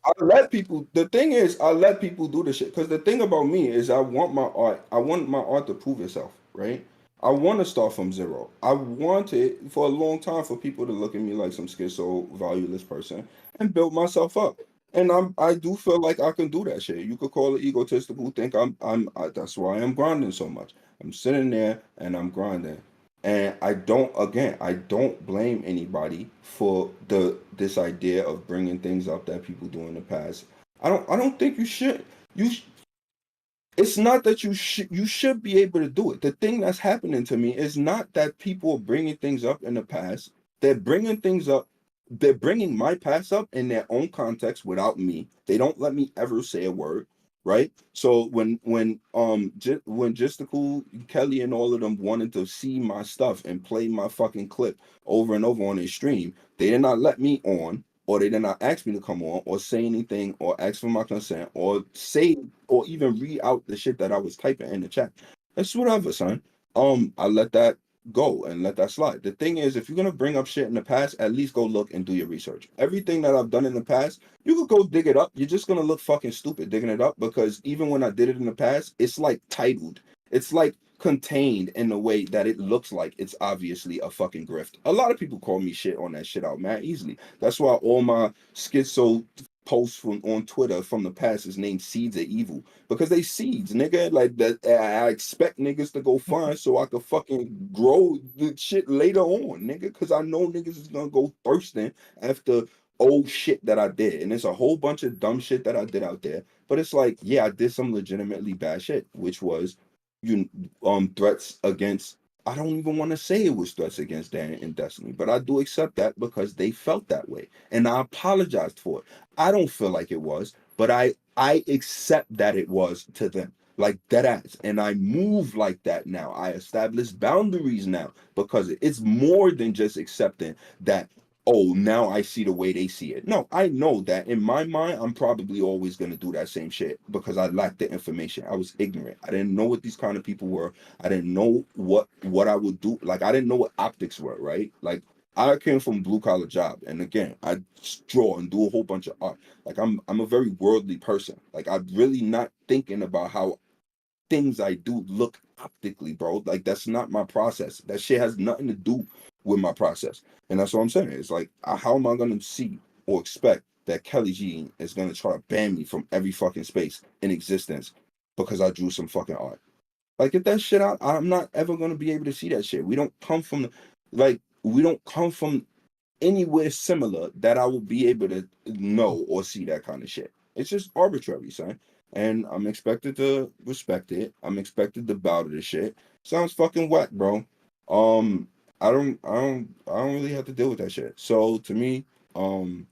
I let people. The thing is, I let people do the shit. Because the thing about me is, I want my art. I want my art to prove itself, right? I want to start from zero. I wanted for a long time for people to look at me like some schizo, valueless person, and build myself up. And I do feel like I can do that shit. You could call it egotistical. Think that's why I'm grinding so much. I'm sitting there and I'm grinding. And I don't blame anybody for this idea of bringing things up that people do in the past. I don't think you should. It's not that you should be able to do it. The thing that's happening to me is not that people are bringing things up in the past. They're bringing things up. They're bringing my past up in their own context without me. They don't let me ever say a word, right? So when Justical Kelly and all of them wanted to see my stuff and play my fucking clip over and over on their stream, they did not let me on, or they did not ask me to come on, or say anything, or ask for my consent, or say, or even read out the shit that I was typing in the chat. It's whatever, son. I let that go and let that slide. The thing is, if you're gonna bring up shit in the past, at least go look and do your research. Everything that I've done in the past, you could go dig it up. You're just gonna look fucking stupid digging it up, because even when I did it in the past, it's like titled. It's like contained in a way that it looks like it's obviously a fucking grift. A lot of people call me shit on that shit out, man, easily. That's why all my schizo posts from on Twitter from the past is named Seeds of Evil, because they seeds, nigga. Like that, I expect niggas to go find so I could fucking grow the shit later on, nigga. Because I know niggas is gonna go thirsting after old shit that I did, and it's a whole bunch of dumb shit that I did out there. But it's like, yeah, I did some legitimately bad shit, which was you threats against. I don't even want to say it was threats against Dan and Destiny, but I do accept that because they felt that way, and I apologized for it. I don't feel like it was, but I accept that it was to them, like dead ass, and I move like that now. I establish boundaries now because it's more than just accepting that. Oh, now I see the way they see it. No, I know that in my mind, I'm probably always gonna do that same shit because I lacked the information. I was ignorant. I didn't know what these kind of people were. I didn't know what I would do. Like I didn't know what optics were, right? Like I came from blue collar job, and again, I draw and do a whole bunch of art. Like I'm a very worldly person. Like I'm really not thinking about how things I do look optically, bro. Like that's not my process. That shit has nothing to do with my process. And that's what I'm saying. It's like, how am I gonna see or expect that Kelly G is gonna try to ban me from every fucking space in existence because I drew some fucking art? Like, get that shit out. I'm not ever gonna be able to see that shit. We don't come from, like, we don't come from anywhere similar that I will be able to know or see that kind of shit. It's just arbitrary, son. And I'm expected to respect it. I'm expected to bow to the shit. Sounds fucking whack, bro. Um, I don't really have to deal with that shit. So to me, um,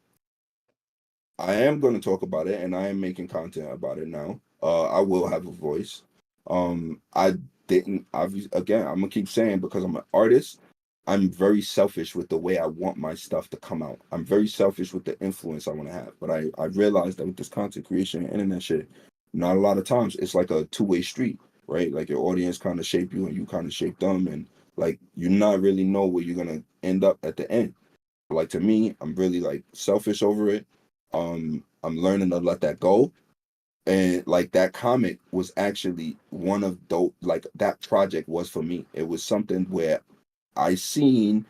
I am going to talk about it, and I am making content about it now. I will have a voice. I didn't. Again, I'm gonna keep saying, because I'm an artist. I'm very selfish with the way I want my stuff to come out. I'm very selfish with the influence I want to have. But I realized that with this content creation and internet shit, not a lot of times it's like a two-way street, right? Like your audience kind of shape you and you kind of shape them, and like you not really know where you're gonna end up at the end. Like to me, I'm really like selfish over it. I'm learning to let that go. And like that comic was actually one of those, like that project was for me. It was something where I seen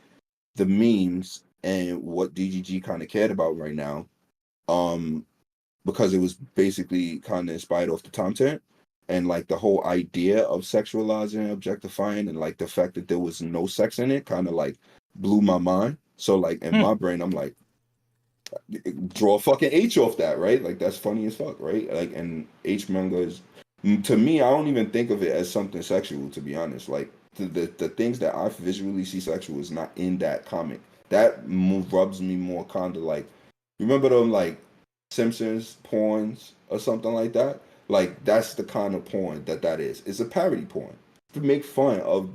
the memes and what DGG kind of cared about right now. Um, because it was basically kind of inspired off the content, and like the whole idea of sexualizing, objectifying, and like the fact that there was no sex in it kind of like blew my mind. So like in Hmm. my brain, I'm like, draw fucking H off that, right? Like that's funny as fuck, right? Like, and H manga is, to me, I don't even think of it as something sexual, to be honest. Like the things that I visually see sexual is not in that comic. That move rubs me more kind of like, remember them like Simpsons porns or something like that? Like that's the kind of porn that is. It's a parody porn to make fun of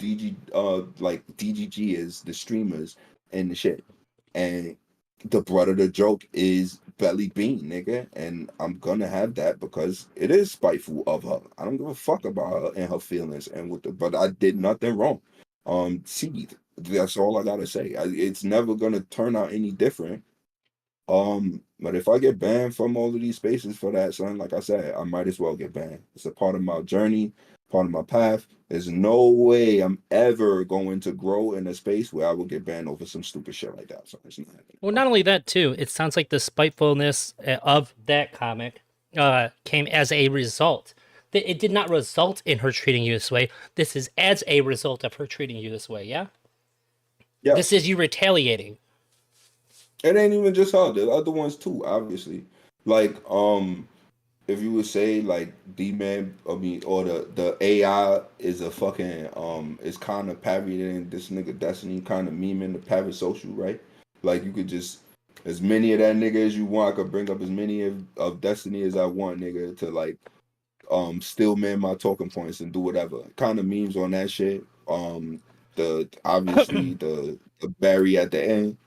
like DGG is the streamers and the shit. And the butt of the joke is Belly Bean, nigga, and I'm gonna have that because it is spiteful of her. I don't give a fuck about her and her feelings and but I did nothing wrong. Seed. That's all I gotta say. It's never gonna turn out any different. But if I get banned from all of these spaces for that, son, like I said, I might as well get banned. It's a part of my journey, part of my path. There's no way I'm ever going to grow in a space where I will get banned over some stupid shit like that. So it's not happening. Well, not only that too, it sounds like the spitefulness of that comic came as a result. That it did not result in her treating you this way. This is as a result of her treating you this way. Yeah. This Yes. is you retaliating. It ain't even just her. The other ones too, obviously. Like, if you would say like D-Man, I mean, or the AI is a fucking is kind of parodying this nigga Destiny, kind of memeing the parasocial, right? Like you could just as many of that nigga as you want. I could bring up as many of Destiny as I want, nigga, to like still man my talking points and do whatever. Kind of memes on that shit. The obviously the Barry at the end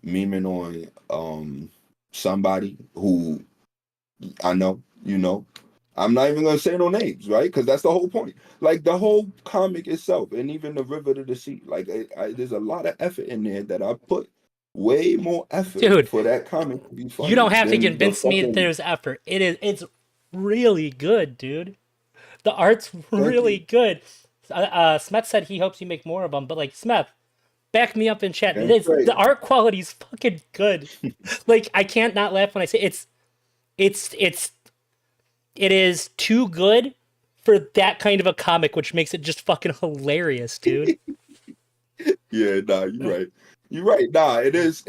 memeing on somebody who I know, you know. I'm not even gonna say no names, right? Because that's the whole point. Like the whole comic itself, and even the River to the Sea. Like there's a lot of effort in there that I put way more effort Dude, for that comic to be you funny don't have to than the convince me that fucking. there's effort. It's really good, dude. The art's Thank really you. good. Smeth said he hopes you make more of them, but like Smeth, back me up in chat. Damn The straight. art quality is fucking good. Like I can't not laugh when I say it's it is too good for that kind of a comic, which makes it just fucking hilarious, dude. Yeah, nah, you're right. You're right. Nah, it is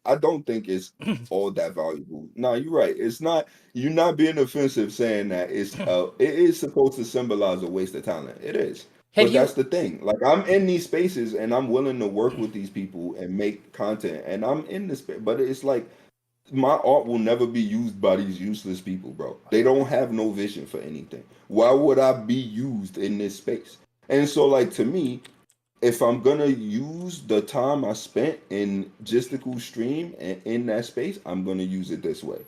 I don't think it's all that valuable. Nah, you're right. It's not you're not being offensive saying that it is supposed to symbolize a waste of talent. It is. Have But you that's the thing. Like I'm in these spaces and I'm willing to work with these people and make content and I'm in this space. But it's like my art will never be used by these useless people, bro. They don't have no vision for anything. Why would I be used in this space? And so like to me, if I'm gonna use the time I spent in Gisticle Stream and in that space, I'm gonna use it this way.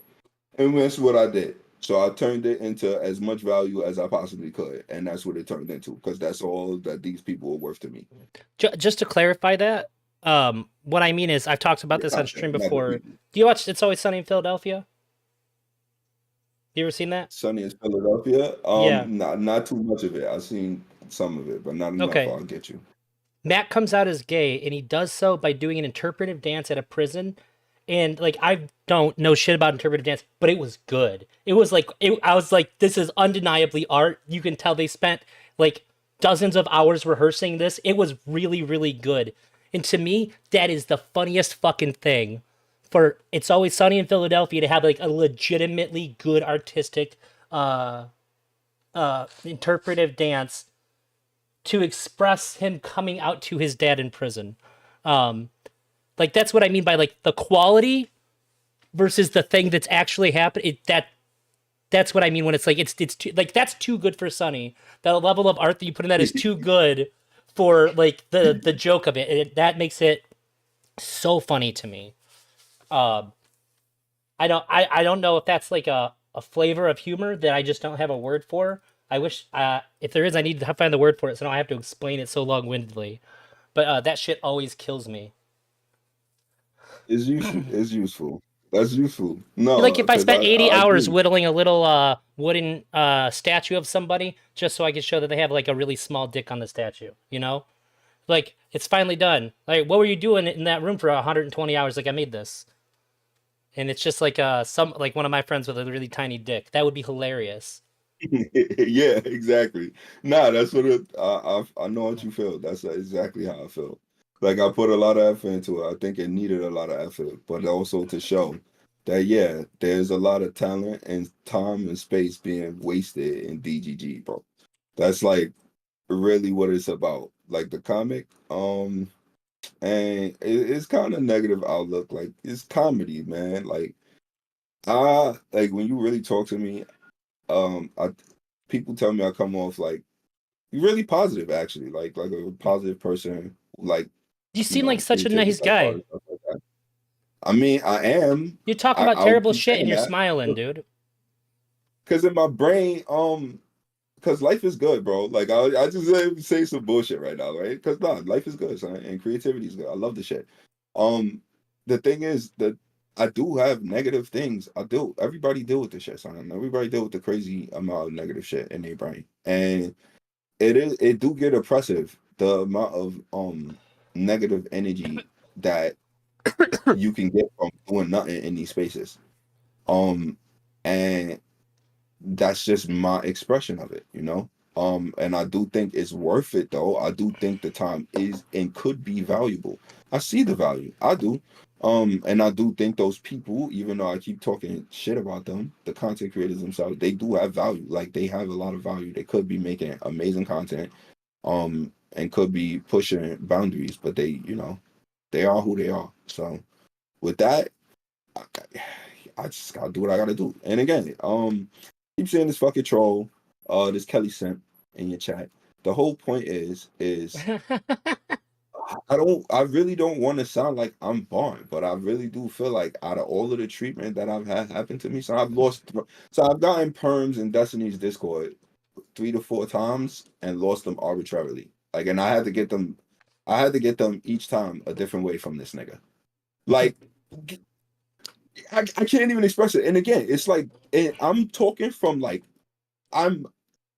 And that's what I did. So I turned it into as much value as I possibly could. And that's what it turned into, because that's all that these people are worth to me. just to clarify that? What I mean is I've talked about The this on content, stream not the before. people. Do you watch It's Always Sunny in Philadelphia? You ever seen that? Sunny in Philadelphia. Yeah. Not too much of it. I've seen some of it, but not enough. Okay. I'll get you. Matt comes out as gay, and he does so by doing an interpretive dance at a prison. And like I don't know shit about interpretive dance, but it was good. It was like I was like, this is undeniably art. You can tell they spent like dozens of hours rehearsing this. It was really, really good. And to me, that is the funniest fucking thing. For It's Always Sunny in Philadelphia to have like a legitimately good artistic interpretive dance to express him coming out to his dad in prison. Um, like that's what I mean by like the quality versus the thing that's actually happening. That's what I mean when it's like it's too, like that's too good for Sunny. That level of art that you put in that is too good for like the joke of it. That makes it so funny to me. Um, I don't know if that's like a flavor of humor that I just don't have a word for. I wish if there is, I need to find the word for it so I don't have to explain it so long-windedly. But that shit always kills me. It's useful. It's useful. That's useful. Like No, if I because spent 80 I hours agree. whittling a little wooden statue of somebody just so I could show that they have like a really small dick on the statue, you know? Like it's finally done. Like what were you doing in that room for 120 hours? Like I made this. And it's just like some like one of my friends with a really tiny dick. That would be hilarious. Yeah, exactly. Nah, that's what I know what you feel. That's exactly how I feel. Like I put a lot of effort into it. I think it needed a lot of effort, but also to show that yeah, there's a lot of talent and time and space being wasted in DGG, bro. That's like really what it's about. Like the comic, and it's kind of negative outlook. Like it's comedy, man. Like like when you really talk to me, I people tell me I come off like really positive, actually, like a positive person, like You seem like such a creativity, nice like art guy. and stuff like that. I mean, I am. You talk about I'll terrible keep shit and saying you're that smiling, dude. because in my brain, because life is good, bro. Like I just say some bullshit right now, right? Because nah, life is good, son, and creativity is good. I love the shit. Um, the thing is that I do have negative things. I do. Everybody deal with the shit, son. Everybody deal with the crazy amount of negative shit in their brain, and it do get oppressive the amount of negative energy that you can get from doing nothing in these spaces. Um, and that's just my expression of it. And I do think it's worth it though. I do think the time is and could be valuable. I see the value. I do. And I do think those people, even though I keep talking shit about them, the content creators themselves, they do have value. Like they have a lot of value. They could be making amazing content, and could be pushing boundaries, but they are who they are. So with that, I, I just gotta do what I gotta do. And again, keep saying this fucking troll, this Kelly sent in your chat. The whole point is I really don't want to sound like I'm barred, but I really do feel like out of all of the treatment that I've had happen to me, so I've gotten perms in Destiny's Discord 3 to 4 times and lost them arbitrarily. Like, and I had to get them each time a different way from this nigga. Like, I can't even express it. And again, it's like I'm talking from like I'm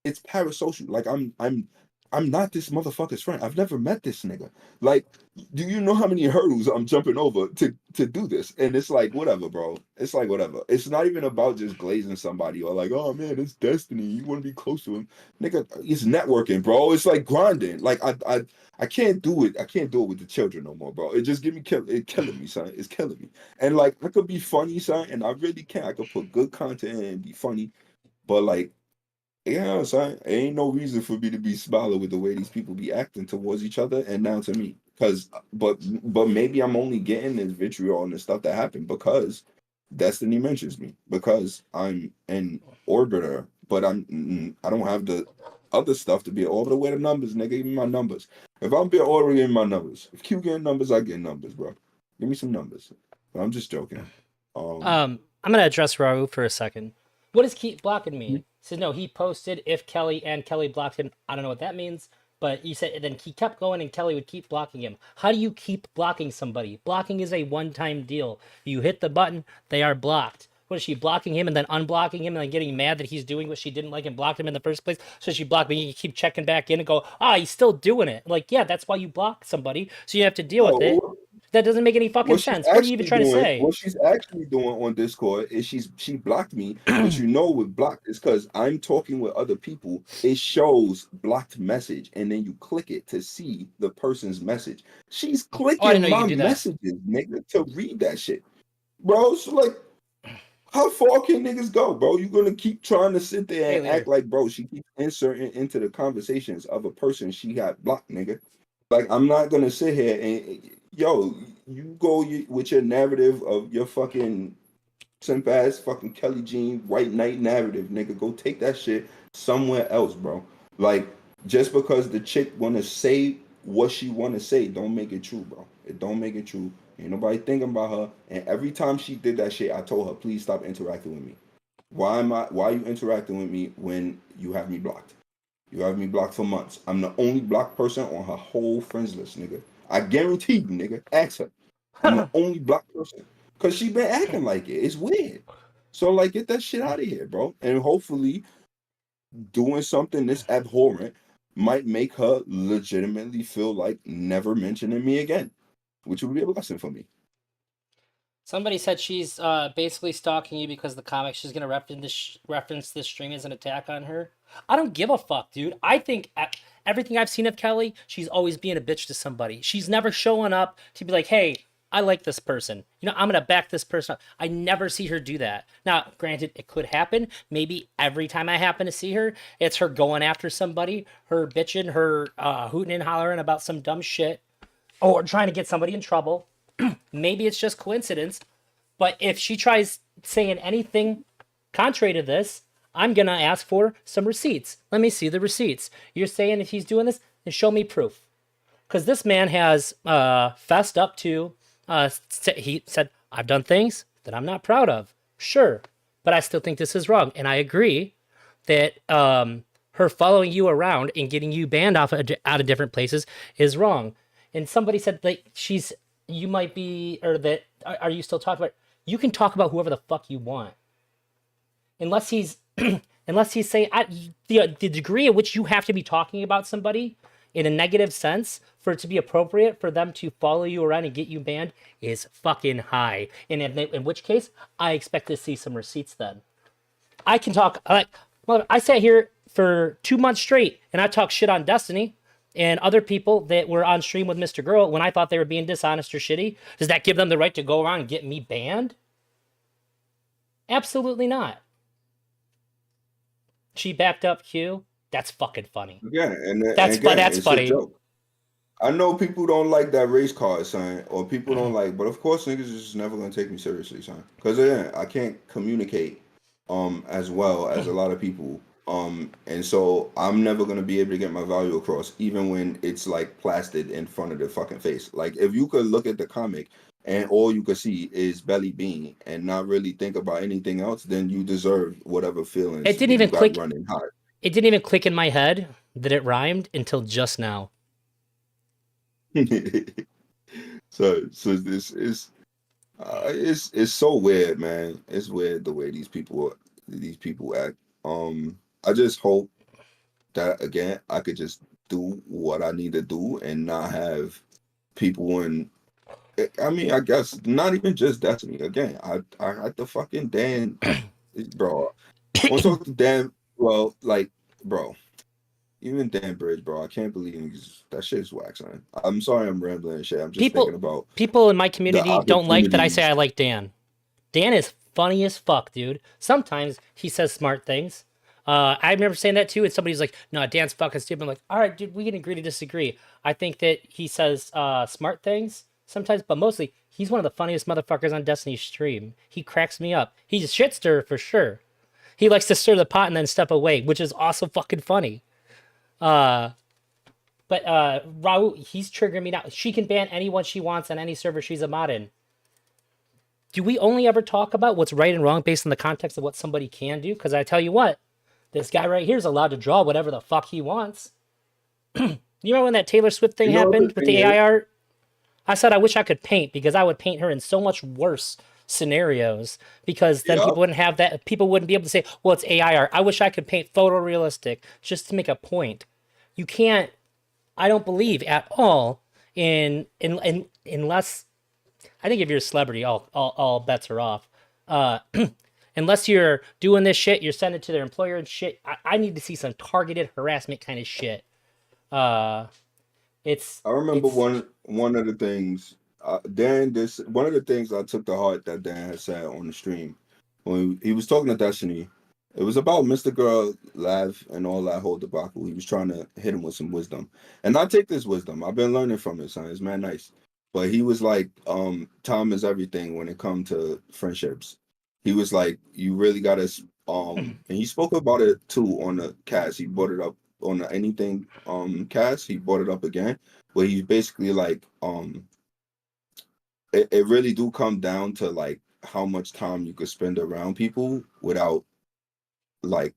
it's parasocial. Like I'm not this motherfucker's friend. I've never met this nigga. Like, do you know how many hurdles I'm jumping over to do this? And it's like whatever, bro. It's like whatever. It's not even about just glazing somebody or like, oh man, it's destiny. You want to be close to him, nigga. It's networking, bro. It's like grinding. Like I can't do it. I can't do it with the children no more, bro. It just it killing me, son. It's killing me. And like I could be funny, son, and I really can. I could put good content in and be funny, but like yeah, I'm saying ain't no reason for me to be smiling with the way these people be acting towards each other and now to me. But maybe I'm only getting this vitriol and the stuff that happened because Destiny mentions me because I'm an orbiter, but I don't have the other stuff to be an orbiter. Where the numbers, nigga? Give me my numbers. If I'm being orbiter, give me my numbers. If Q getting numbers, I get numbers, bro. Give me some numbers. But I'm just joking. I'm gonna address Raul for a second. What does keep blocking me? He says no. He posted if Kelly and Kelly blocked him. I don't know what that means, but you said then he kept going and Kelly would keep blocking him. How do you keep blocking somebody? Blocking is a one-time deal. You hit the button, they are blocked. What is she blocking him and then unblocking him and then getting mad that he's doing what she didn't like and blocked him in the first place? So she blocked me. You keep checking back in and go, he's still doing it. Like, yeah, that's why you block somebody. So you have to deal with it. No, That doesn't make any fucking sense. What are you even trying to say? what she's actually doing on Discord is she blocked me, but you know what blocked is because I'm talking with other people. It shows blocked message, and then you click it to see the person's message. She's Oh, I didn't clicking know you my could do that. messages, nigga, to read that shit, bro. So like, how far can niggas go, bro? You gonna keep trying to sit there Hey, and act leader. like, bro, she keeps inserting into the conversations of a person she got blocked, nigga. Like, I'm not gonna sit here and yo, you go with your narrative of your fucking simp ass fucking Kelly Jean White Knight narrative, nigga. Go take that shit somewhere else, bro. Like, just because the chick wanna say what she wanna say, don't make it true, bro. It don't make it true. Ain't nobody thinking about her. And every time she did that shit, I told her, please stop interacting with me. Why are you interacting with me when you have me blocked? You have me blocked for months. I'm the only blocked person on her whole friends list, nigga. I guarantee you, nigga. Ask her. I'm the only blocked person. Cause she been acting like it. It's weird. So like get that shit out of here, bro. And hopefully doing something this abhorrent might make her legitimately feel like never mentioning me again. Which would be a blessing for me. Somebody said she's basically stalking you because the comic she's gonna reference this stream as an attack on her. I don't give a fuck, dude. I think everything I've seen of Kelly, she's always being a bitch to somebody. She's never showing up to be like, "Hey, I like this person. You know, I'm gonna back this person up." I never see her do that. Now, granted, it could happen. Maybe every time I happen to see her, it's her going after somebody, her bitching, her hooting and hollering about some dumb shit, or trying to get somebody in trouble. Maybe it's just coincidence, but if she tries saying anything contrary to this, I'm gonna ask for some receipts. Let me see the receipts. You're saying if he's doing this, then show me proof. Because this man has fessed up to, he said, I've done things that I'm not proud of. Sure, but I still think this is wrong. And I agree that her following you around and getting you banned out of different places is wrong. And somebody said that you might be, or that, are you still talking about, you can talk about whoever the fuck you want. Unless he's, unless he's saying, the degree at which you have to be talking about somebody in a negative sense for it to be appropriate for them to follow you around and get you banned is fucking high. And in which case, I expect to see some receipts then. I can talk, like, I sat here for 2 months straight and I talked shit on Destiny and other people that were on stream with Mr. Girl when I thought they were being dishonest or shitty. Does that give them the right to go around and get me banned? Absolutely not. She backed up Q. That's fucking funny. Again, and That's again, that's it's a funny. joke. I know people don't like that race card, son, or people don't like, but of course niggas is just never gonna take me seriously, son. Because again, I can't communicate as well as a lot of people. And so I'm never gonna be able to get my value across, even when it's like plastered in front of their fucking face. Like if you could look at the comic and all you could see is Belly Bean and not really think about anything else, then you deserve whatever feelings It didn't that you even got click. running high. It didn't even click in my head that it rhymed until just now. So this is it's so weird, man. It's weird the way these people act. I just hope that again I could just do what I need to do and not have people in. I mean, I guess not even just Destiny. Again, I had the fucking Dan, bro. I want to talk to Dan. Well, like, bro. Even Dan Bridge, bro, I can't believe that shit's wax, man. I'm sorry I'm rambling and shit. I'm just thinking People about people in my the community don't like that I say opportunities. I like Dan. Dan is funny as fuck, dude. Sometimes he says smart things. I remember saying that too, and somebody's like, "No, Dan's fucking stupid." I'm like, "All right, dude, we can agree to disagree." I think that he says smart things sometimes, but mostly he's one of the funniest motherfuckers on Destiny's stream. He cracks me up. He's a shit stirrer for sure. He likes to stir the pot and then step away, which is also fucking funny. Uh, but Raul, he's triggering me now. She can ban anyone she wants on any server she's a mod in. Do we only ever talk about what's right and wrong based on the context of what somebody can do? Because I tell you what, this guy right here is allowed to draw whatever the fuck he wants. You remember when that Taylor Swift thing You know what happened the with thing the is? AI art? I said I wish I could paint because I would paint her in so much worse scenarios because then Yeah, people wouldn't have that. People wouldn't be able to say, well, it's AI art. I wish I could paint photorealistic just to make a point. You can't, I don't believe at all in unless I think if you're a celebrity, all bets are off. Uh, unless you're doing this shit, you're sending it to their employer and shit. I need to see some targeted harassment kind of shit. Uh, it's I remember it's one of the things Dan this one of the things I took to heart that Dan had said on the stream when he was talking to Destiny. It was about Mr. Girl Lav and all that whole debacle. He was trying to hit him with some wisdom. And I take this wisdom. I've been learning from it, son. It's man nice. But he was like, time is everything when it comes to friendships. He was like, you really gotta and he spoke about it too on the cast. He brought it up on the anything cast, he brought it up again, where he's basically like, it really do come down to like how much time you could spend around people without like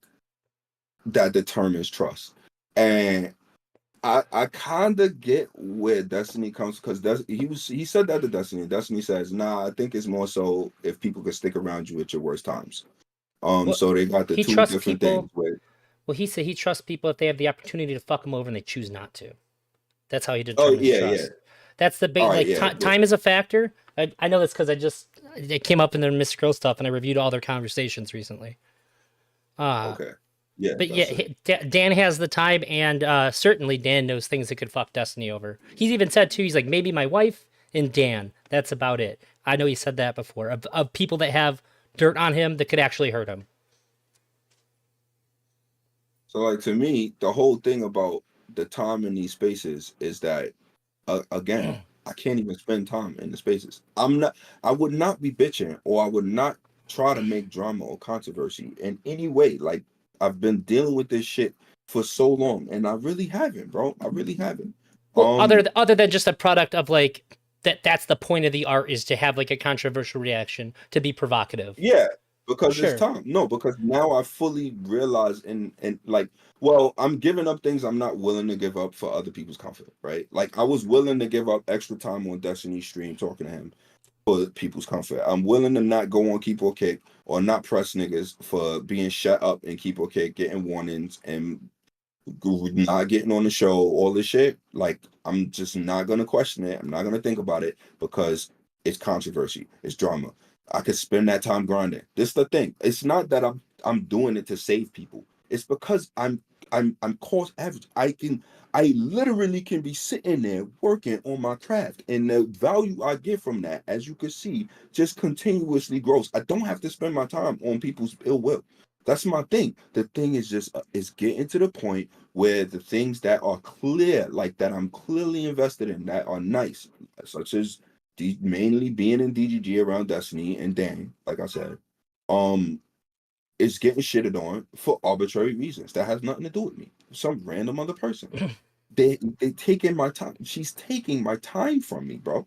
that determines trust. And I kind of get where Destiny comes because he said that to Destiny. Destiny says, "Nah, I think it's more so if people could stick around you at your worst times." well, So they got the he two trusts different things. people. Where Well, he said he trusts people if they have the opportunity to fuck him over and they choose not to. That's how he oh determines yeah, yeah, trust. That's the all big right, like yeah, time is a factor. I know this because It came up in their Mr. Girl stuff, and I reviewed all their conversations recently. Uh, Okay. Yeah, but yeah, that's it. Dan has the time, and certainly Dan knows things that could fuck Destiny over. He's even said too. He's like, maybe my wife and Dan. That's about it. I know he said that before of people that have dirt on him that could actually hurt him. So like to me, the whole thing about the time in these spaces is that again, I can't even spend time in the spaces. I would not be bitching or I would not try to make drama or controversy in any way. Like I've been dealing with this shit for so long and I really haven't, bro. I really haven't. Well, other Um other than just a product of like that's the point of the art is to have like a controversial reaction to be provocative. Yeah, because it's Sure. time. No, because now I fully realize and like, well, I'm giving up things I'm not willing to give up for other people's comfort, right? Like I was willing to give up extra time on Destiny stream talking to him for people's comfort. I'm willing to not go on Keep or Kick or not press niggas for being shut up and Keep or Kick, getting warnings and not getting on the show, all this shit, like I'm just not gonna question it. I'm not gonna think about it because it's controversy, it's drama. I could spend that time grinding. This is the thing. It's not that I'm doing it to save people. It's because I'm cost average. I literally can be sitting there working on my craft, and the value I get from that, as you can see, just continuously grows. I don't have to spend my time on people's ill will. That's my thing. The thing is just is getting to the point where the things that are clear, like that I'm clearly invested in, that are nice, such as mainly being in DGG around Destiny and Dan, like I said, um, is getting shitted on for arbitrary reasons that has nothing to do with me. Some random other person. They taking my time. She's taking my time from me, bro.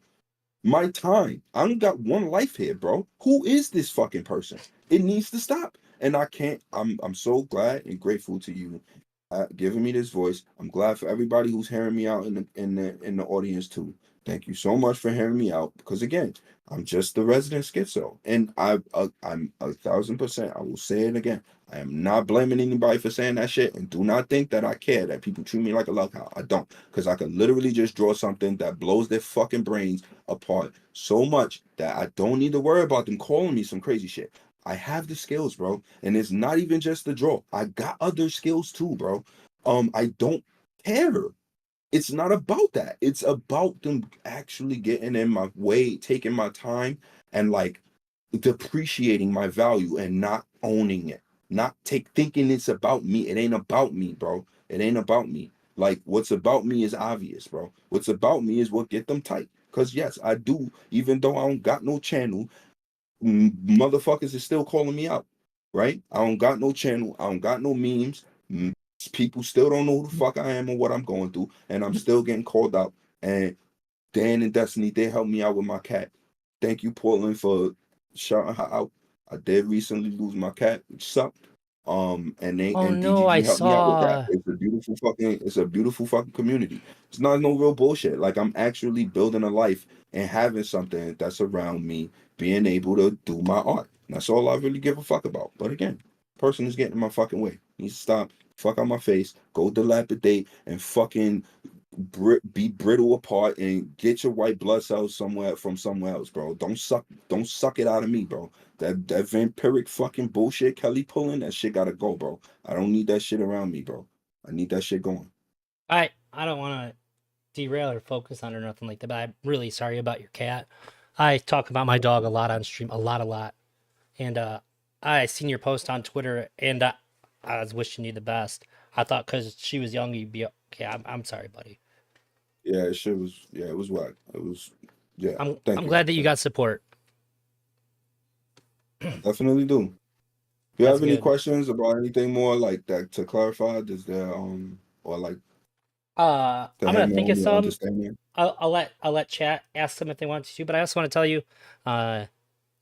My time. I only got one life here, bro. Who is this fucking person? It needs to stop. And I can't. I'm so glad and grateful to you giving me this voice. I'm glad for everybody who's hearing me out in the audience too. Thank you so much for hearing me out because again, I'm just the resident schizo, and I'm 1,000%. I will say it again. I am not blaming anybody for saying that shit, and do not think that I care that people treat me like a love hound. I don't, because I can literally just draw something that blows their fucking brains apart so much that I don't need to worry about them calling me some crazy shit. I have the skills, bro. And it's not even just the draw. I got other skills too, bro. I don't care. It's not about that. It's about them actually getting in my way, taking my time, and like depreciating my value and not owning it. Not take thinking it's about me. It ain't about me, bro. It ain't about me. Like what's about me is obvious, bro. What's about me is what get them tight. Cause yes, I do, even though I don't got no channel, motherfuckers is still calling me out, right? I don't got no channel. I don't got no memes. People still don't know who the fuck I am or what I'm going through, and I'm still getting called out. And Dan and Destiny, they helped me out with my cat. Thank you, Portland, for shouting her out. I did recently lose my cat, which sucked. And they Oh and no, I DGG helped me out with that. saw. It's a beautiful fucking community. It's not no real bullshit. Like I'm actually building a life and having something that's around me, being able to do my art. And that's all I really give a fuck about. But again, person is getting in my fucking way. Needs to stop. Fuck out my face. Go dilapidate and fucking be brittle apart and get your white blood cells somewhere from somewhere else, bro. Don't suck it out of me, bro. That vampiric fucking bullshit Kelly pulling, that shit gotta go, bro. I don't need that shit around me, bro. I need that shit going. I don't want to derail or focus on or nothing like that, but I'm really sorry about your cat. I talk about my dog a lot on stream, a lot. And I seen your post on Twitter, and I was wishing you the best. I thought because she was young, you'd be okay. I'm sorry, buddy. Yeah, shit was it was whack. It was yeah. I'm Thank you. glad that you Thank got support. you. I definitely do. If you That's have any good. questions about anything more like that to clarify, does there or like to I'm have gonna think more of more some. understanding? I'll let chat ask them if they want to, but I also want to tell you, uh,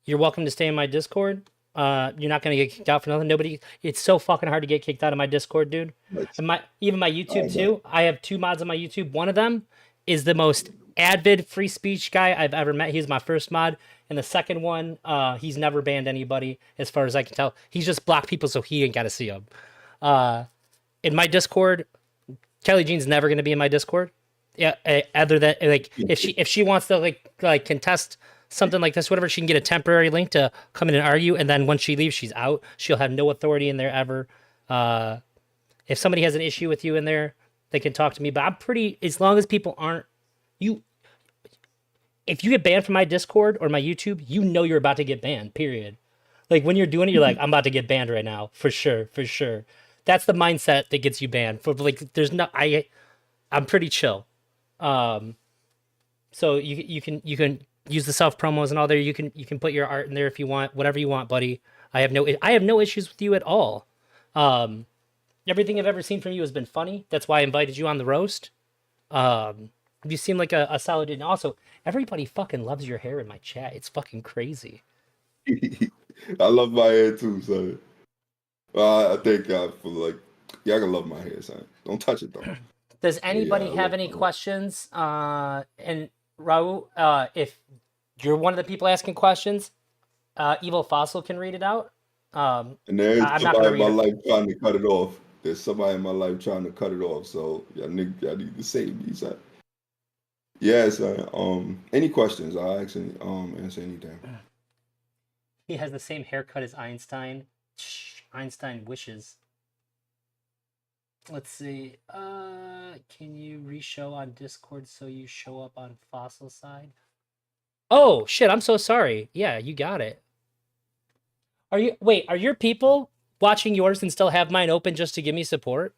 you're welcome to stay in my Discord. You're not gonna get kicked out for nothing. Nobody. It's so fucking hard to get kicked out of my Discord, dude. Like, And my even my I YouTube bet. too. I have two mods on my YouTube. One of them is the most avid free speech guy I've ever met. He's my first mod, and the second one, he's never banned anybody as far as I can tell. He's just blocked people so he ain't got to see them. Uh, in my Discord, Kelly Jean's never gonna be in my Discord. Yeah, other than like Yeah, if she wants to like contest something like this, whatever, she can get a temporary link to come in and argue, and then once she leaves, she's out. She'll have no authority in there ever. If somebody has an issue with you in there, they can talk to me. But I'm pretty, as long as people aren't you. If you get banned from my Discord or my YouTube, you know you're about to get banned. Period. Like when you're doing it, you're like, I'm about to get banned right now, for sure, for sure. That's the mindset that gets you banned. For like, there's no, I'm pretty chill. Um, so you can use the self promos and all there. You can put your art in there if you want, whatever you want, buddy. I have no issues with you at all. Um, Everything I've ever seen from you has been funny. That's why I invited you on the roast. You seem like a solid dude. And also, everybody fucking loves your hair in my chat. It's fucking crazy. I love my hair too, son. I thank God for like, y'all can love my hair, son. Don't touch it though. Does anybody I have love any my hair. questions? And Raul, if you're one of the people asking questions, Evil Fossil can read it out. And there is I'm not somebody gonna in my read it. life trying to cut it off. There's somebody in my life trying to cut it off. So y'all need to save me, son. Yeah, son. Any questions? I'll actually answer anything. He has the same haircut as Einstein. Einstein wishes. Let's see. Can you re-show on Discord so you show up on Fossil side? Oh shit! I'm so sorry. Yeah, you got it. Are your people watching yours and still have mine open just to give me support?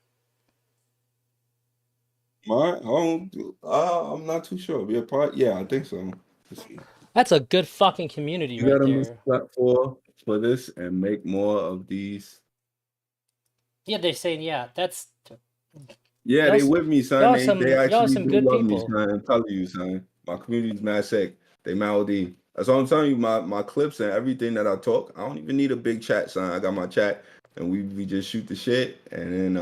I'm not too sure. Yeah, I think so. Let's see. That's a good fucking community You right gotta there. respect for this and make more of these. Yeah, they're saying yeah. That's Yeah, they with me, son. They y'all actually some do good love me, people. son. I'm telling you, son. My community's mad sick. They malady. That's all I'm telling you. My clips and everything that I talk, I don't even need a big chat, son. I got my chat and we just shoot the shit and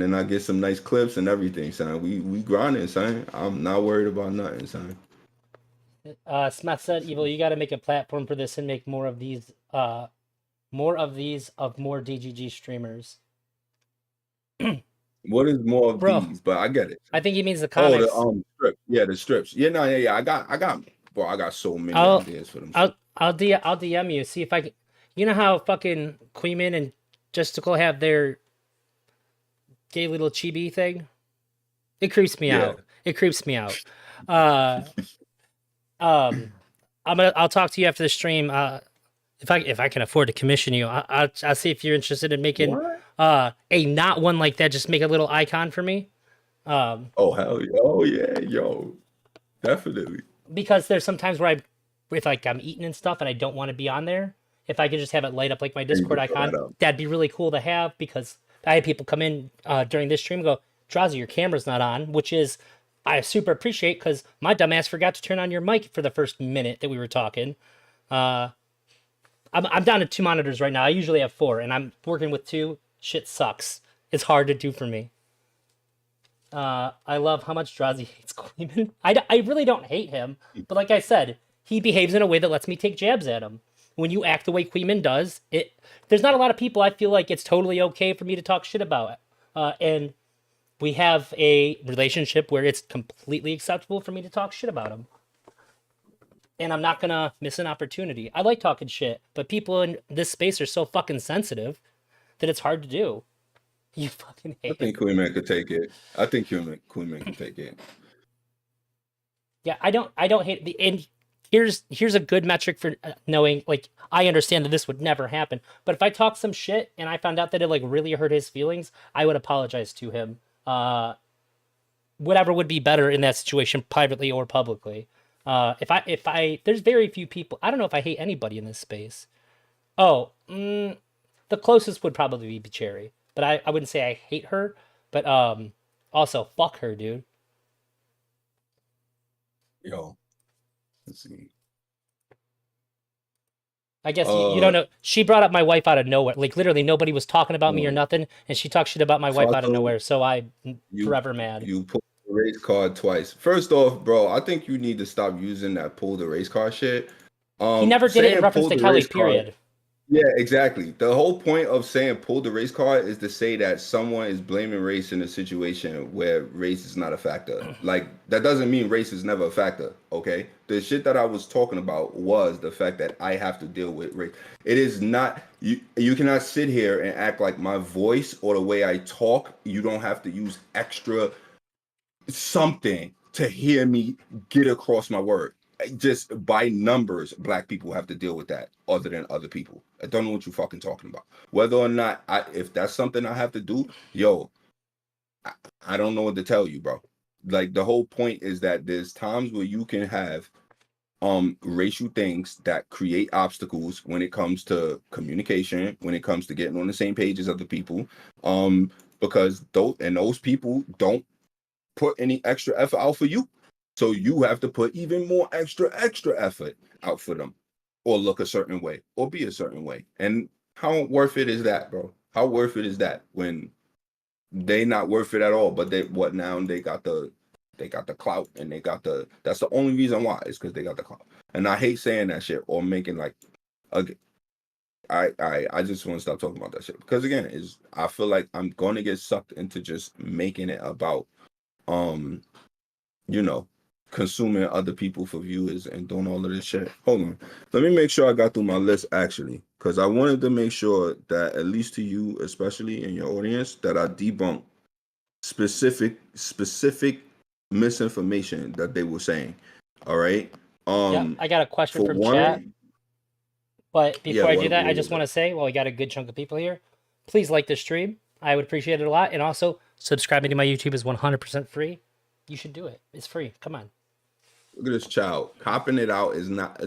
then I get some nice clips and everything, son. We grinding, son. I'm not worried about nothing, son. Smith said, "Evil, you got to make a platform for this and make more of these. More of these of more DGG streamers." What is more of Bro, these? But I get it. I think he means the Oh, the comics. strip. Yeah, the strips. Yeah, no, yeah. I got. Bro, I got so many I'll ideas for them. I'll DM you. See if I can. You know how fucking Queeman and Justical have their gay little chibi thing? It creeps me Yeah. out. It creeps me out. Uh, I'll talk to you after the stream. If I can afford to commission you, I'll see if you're interested in making What? a not one like that. Just make a little icon for me. Oh hell yeah! Oh yeah, yo, definitely. Because there's sometimes where if like I'm eating and stuff and I don't want to be on there, if I could just have it light up like my And you Discord can throw icon, that up. that'd be really cool to have. Because I had people come in during this stream and go, Drazi, your camera's not on, which is I super appreciate because my dumbass forgot to turn on your mic for the first minute that we were talking. I'm down to 2 monitors right now. I usually have 4, and I'm working with 2. Shit sucks. It's hard to do for me. I love how much Drazi hates Queeman. I really don't hate him, but like I said, he behaves in a way that lets me take jabs at him. When you act the way Queeman does, there's not a lot of people I feel like it's totally okay for me to talk shit about. And we have a relationship where it's completely acceptable for me to talk shit about him. And I'm not gonna miss an opportunity. I like talking shit, but people in this space are so fucking sensitive that it's hard to do. You fucking I hate think it. Queen Man could take it. I think Queen Man can take it. Yeah, I don't hate the and here's a good metric for knowing like I understand that this would never happen, but if I talk some shit and I found out that it like really hurt his feelings, I would apologize to him. Whatever would be better in that situation, privately or publicly. If I there's very few people. I don't know if I hate anybody in this space. Oh, the closest would probably be Cherry, but I wouldn't say I hate her. But also fuck her, dude. Yo, let's see. I guess you don't know. She brought up my wife out of nowhere. Like literally nobody was talking about me or Um, nothing, and she talked shit about my wife out of Fossil, nowhere. So I'm you forever mad. you pulled the race card twice. First off, bro, I think you need to stop using that pull the race card shit. He never did it in Saying reference pull to the Kelly. race card. Period. Yeah, exactly. The whole point of saying pull the race card is to say that someone is blaming race in a situation where race is not a factor. Like that doesn't mean race is never a factor, okay? The shit that I was talking about was the fact that I have to deal with race. It is not you cannot sit here and act like my voice or the way I talk, you don't have to use extra something to hear me get across my word. Just by numbers, black people have to deal with that other than other people. I don't know what you're fucking talking about. Whether or not if that's something I have to do, yo, I, I don't know what to tell you, bro. Like the whole point is that there's times where you can have racial things that create obstacles when it comes to communication, when it comes to getting on the same page as other people. Because those people don't put any extra effort out for you. So you have to put even more extra effort out for them or look a certain way or be a certain way. And how worth it is that, bro? How worth it is that when they not worth it at all, but they got the clout and they got that's the only reason why is because they got the clout. And I hate saying that shit or making like again, I just want to stop talking about that shit because again is I feel like I'm going to get sucked into just making it about um you know, consuming other people for viewers and doing all of this shit. Hold on. Let me make sure I got through my list actually, because I wanted to make sure that at least to you, especially in your audience, that I debunk specific misinformation that they were saying. All right. Yeah, I got a question For from chat. one, But yeah, before I do that, I what just was want it? to say, well, we got a good chunk of people here. Please like the stream. I would appreciate it a lot. And also, subscribing to my YouTube is 100% free. You should do it. It's free. Come on. Look at this child. Copping it out is not,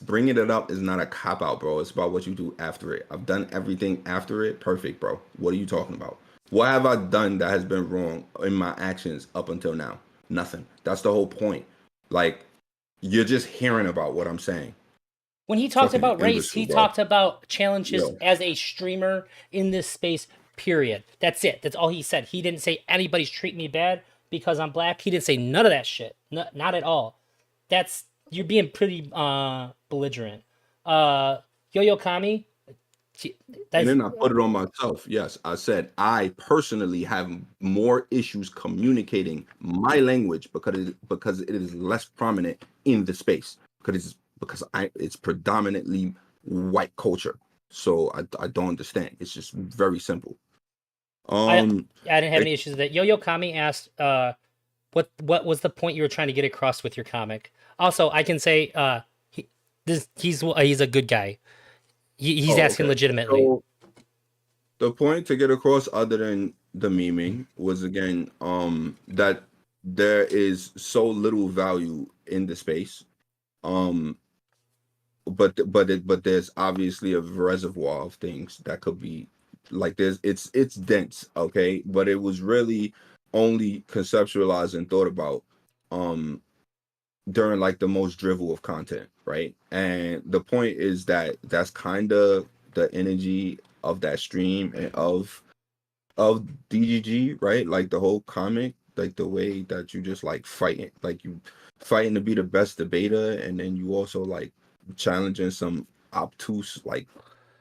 bringing it up is not a cop out, bro. It's about what you do after it. I've done everything after it. Perfect, bro. What are you talking about? What have I done that has been wrong in my actions up until now? Nothing. That's the whole point. Like, you're just hearing about what I'm saying. When he talked Fucking about race, imbecile, he bro. talked about challenges Yo. as a streamer in this space, period. That's it. That's all he said. He didn't say anybody's treating me bad because I'm black. He didn't say none of that shit. Not at all. That's you're being pretty belligerent. Yo-Yo Kami, And that's then I put it on myself. Yes, I said I personally have more issues communicating my language because it is less prominent in the space because it's predominantly white culture. So I don't understand. It's just very simple. I Um, I didn't have it, any issues with that. Yo-Yo Kami asked what was the point you were trying to get across with your comic? Also, I can say he's a good guy. He's oh, asking okay. legitimately. So the point to get across, other than the memeing, was again that there is so little value in the space. Um, but there's obviously a reservoir of things that could be like it's dense, okay, but it was really only conceptualized and thought about um during like the most drivel of content, right? And the point is that that's kind of the energy of that stream and of DGG, right? Like the whole comic, like the way that you just like fighting, like you fighting to be the best debater, and then you also like challenging some obtuse, like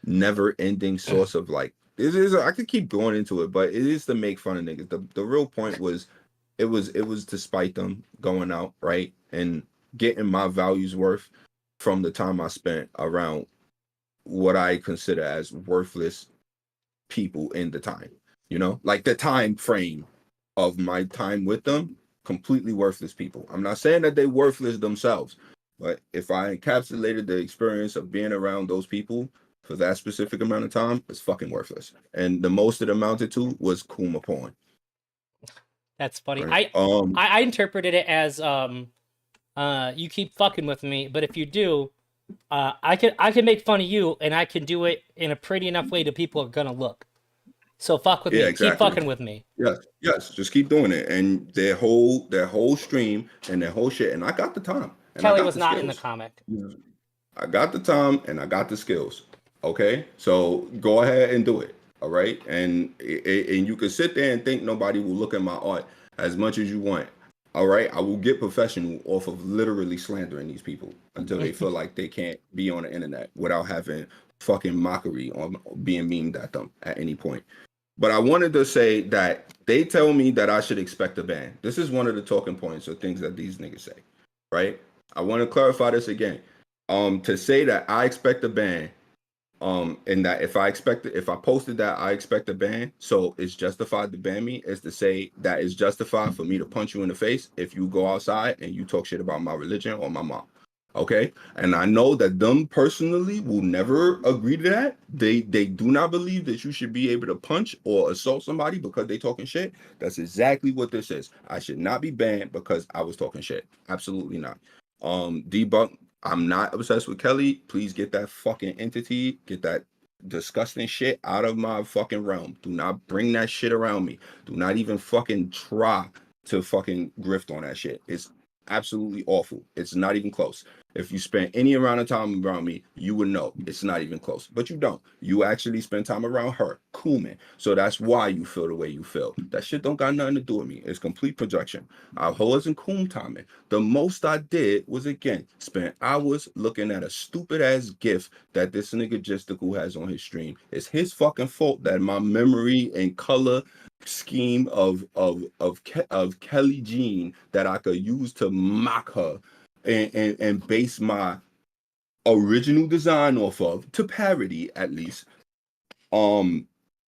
never ending source of like this is I could keep going into it, but it is to make fun of niggas. The real point was it was to spite them going out, right? And getting my values worth from the time I spent around what I consider as worthless people in the time, like the time frame of my time with them, completely worthless people. I'm not saying that they worthless themselves, but if I encapsulated the experience of being around those people for that specific amount of time, it's fucking worthless. And the most it amounted to was Kuma porn, That's funny. right? I interpreted it as you keep fucking with me, but if you do, I can make fun of you, and I can do it in a pretty enough way that people are gonna look. So fuck with Yeah, me. Keep exactly. fucking with me. Yes, just keep doing it. And their whole stream and their whole shit. And I got the time and I Kelly got was the not in the skills. comic. I got the time and I got the skills. Okay, so go ahead and do it. All right, and you can sit there and think nobody will look at my art as much as you want. All right, I will get professional off of literally slandering these people until they feel like they can't be on the internet without having fucking mockery on being memed at them at any point. But I wanted to say that they tell me that I should expect a ban. This is one of the talking points or things that these niggas say, right? I want to clarify this again. To say that I expect a ban, and that if I posted that I expect a ban, so it's justified to ban me, is to say that it's justified for me to punch you in the face if you go outside and you talk shit about my religion or my mom. Okay, and I know that them personally will never agree to that. They do not believe that you should be able to punch or assault somebody because they talking shit. That's exactly what this is. I should not be banned because I was talking shit. Absolutely not. Debunk. I'm not obsessed with Kelly. Please get that fucking entity, get that disgusting shit out of my fucking realm. Do not bring that shit around me. Do not even fucking try to fucking grift on that shit. It's absolutely awful. It's not even close. If you spend any amount of time around me, you would know it's not even close. But you don't. You actually spend time around her, Kuman. So that's why you feel the way you feel. That shit don't got nothing to do with me. It's complete projection. I wasn't Kum timing. The most I did was again spend hours looking at a stupid ass GIF that this nigga Justical has on his stream. It's his fucking fault that my memory and color scheme of Kelly Jean that I could use to mock her and base my original design off of, to parody at least, off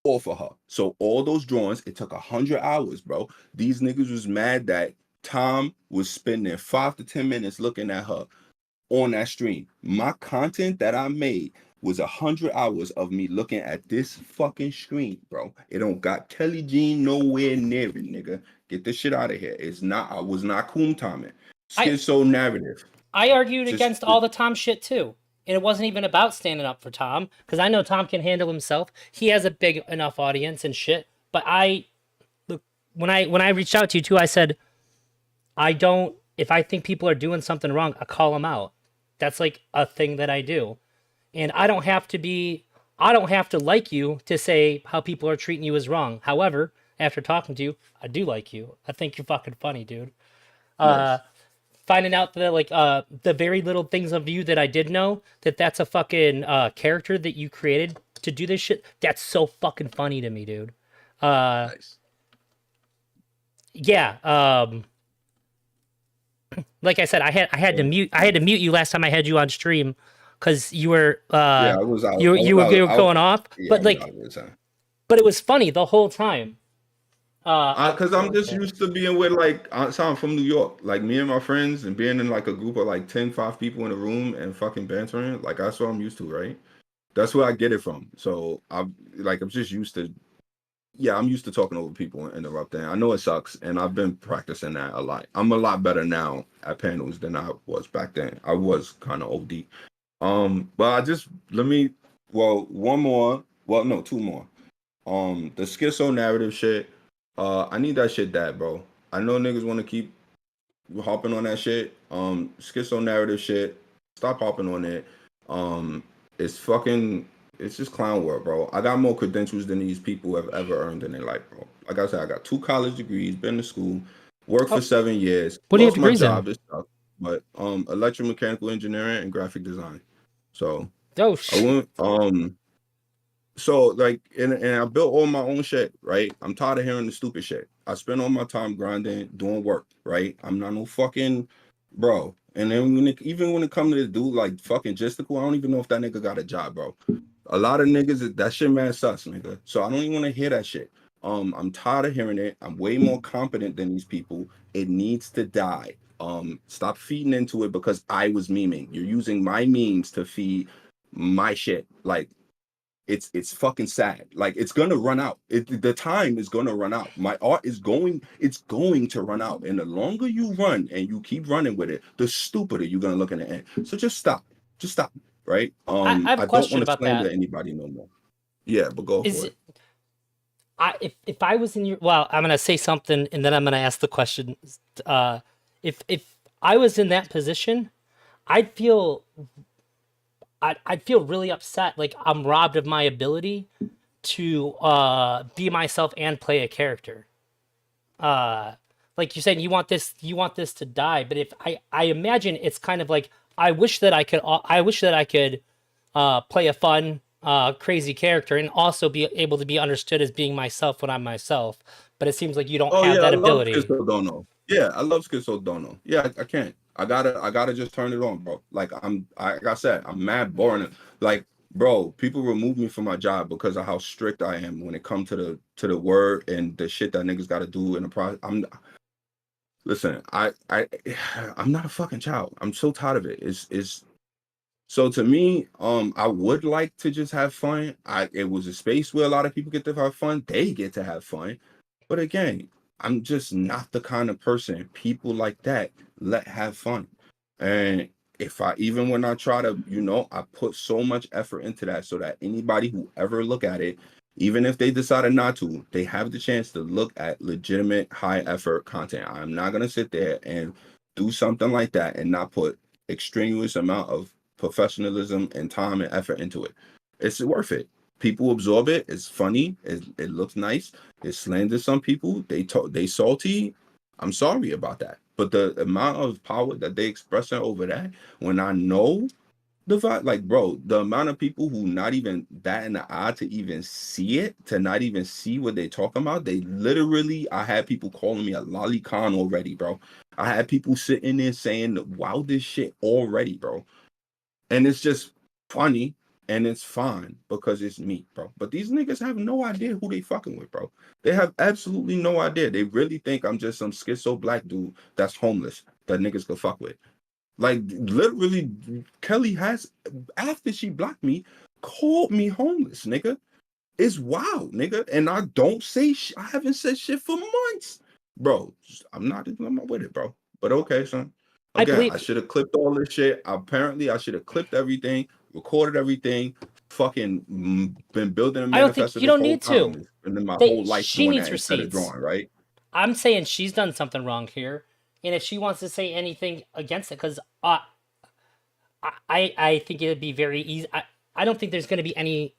of her. So all those drawings, it took 100 hours, bro. These niggas was mad that Tom was spending 5 to 10 minutes looking at her on that stream. My content that I made was 100 hours of me looking at this fucking screen, bro. It don't got Kelly Jean nowhere near it, nigga. Get this shit out of here. It's not, I was not Kum timing. I Schizo narrative. I argued Just against all the Tom shit too. And it wasn't even about standing up for Tom, because I know Tom can handle himself. He has a big enough audience and shit. But I look, when I reached out to you too, I said, I don't, if I think people are doing something wrong, I call them out. That's like a thing that I do. And I don't have to like you to say how people are treating you is wrong. However, after talking to you, I do like you. I think you're fucking funny, dude. nice. Finding out that like the very little things of you that I did know, that's a fucking character that you created to do this shit. That's so fucking funny to me, dude. Nice. Yeah. Like I said, I had to mute you last time I had you on stream because you were Yeah, I was out. you were going off. Yeah, I But was like, out of the time. but it was funny the whole time. Because I'm just used to being with like, so I'm from New York. Like me and my friends and being in like a group of like 5 people in a room and fucking bantering. Like that's what I'm used to, right? That's where I get it from. So I'm just used to, yeah, I'm used to talking over people and interrupting. I know it sucks, and I've been practicing that a lot. I'm a lot better now at panels than I was back then. I was kind of OD. But I just one more. Well, no, 2 more. The schizo narrative shit. I need that shit bro. I know niggas want to keep hopping on that shit. Schizo narrative shit. Stop hopping on it. It's fucking. It's just clown work, bro. I got more credentials than these people have ever earned in their life, bro. Like I said, I got 2 college degrees, been to school, worked for Oh, 7 years, what do you have lost my degrees in? job, this stuff, but electromechanical engineering and graphic design. So Oh, I went so like and I built all my own shit, right? I'm tired of hearing the stupid shit. I spend all my time grinding, doing work, right? I'm not no fucking bro. And then even when it comes to this dude like fucking Justical, I don't even know if that nigga got a job, bro. A lot of niggas that shit man sucks, nigga. So I don't even want to hear that shit. I'm tired of hearing it. I'm way more competent than these people. It needs to die. Stop feeding into it because I was memeing. You're using my memes to feed my shit. Like it's fucking sad. Like it's gonna run out. The time is gonna run out. My art is it's going to run out. And the longer you run and you keep running with it, the stupider you're gonna look in the end. So just stop. Just stop. Right? I have a I don't question want to about slander that. anybody no more. Yeah, but go Is for it. it, if I was in your, well, I'm gonna say something and then I'm gonna ask the question. Uh, if I was in that position, I'd feel I'd feel really upset. Like I'm robbed of my ability to be myself and play a character. Uh, like you said, you want this to die. But if I imagine it's kind of like I wish that I could play a fun, crazy character and also be able to be understood as being myself when I'm myself. But it seems like you don't Oh have yeah, I that love ability. Schizo Dono. Yeah, I love Schizo Dono. Yeah, I can't. I gotta just turn it on, bro. Like I said, I'm mad boring. Like, bro, people remove me from my job because of how strict I am when it comes to the word and the shit that niggas got to do in the process. Listen, I'm not a fucking child. I'm so tired of it. It's so to me, I would like to just have fun. It was a space where a lot of people get to have fun. They get to have fun. But again, I'm just not the kind of person people like that let have fun. And if I even when I try to, I put so much effort into that so that anybody who ever look at it, even if they decided not to, they have the chance to look at legitimate high effort content. I'm not gonna sit there and do something like that and not put extraneous amount of professionalism and time and effort into it. It's worth it. People absorb it. It's funny. It looks nice. It slanders some people. They salty. I'm sorry about that. But the amount of power that they expressing over that, when I know the vibe, like bro, the amount of people who not even that in the eye to even see it, to not even see what they talking about, they literally, I had people calling me a lolicon already, bro. I had people sitting there saying the wildest shit already, bro. And it's just funny and it's fine because it's me, bro. But these niggas have no idea who they fucking with, bro. They have absolutely no idea. They really think I'm just some schizo black dude that's homeless that niggas could fuck with. Like literally, Kelly has after she blocked me, called me homeless, nigga. It's wild, nigga. And I don't say I haven't said shit for months, bro. I'm not with it, bro. But okay, son. I Again, I believe should have clipped all this shit. Apparently, I should have clipped everything, recorded everything, fucking been building a I don't think manifesto you this don't whole need to. time, and then my whole life She doing needs that instead of receipts. drawing, right? I'm saying she's done something wrong here, and if she wants to say anything against it, because I think it'd be very easy. I don't think there's going to be any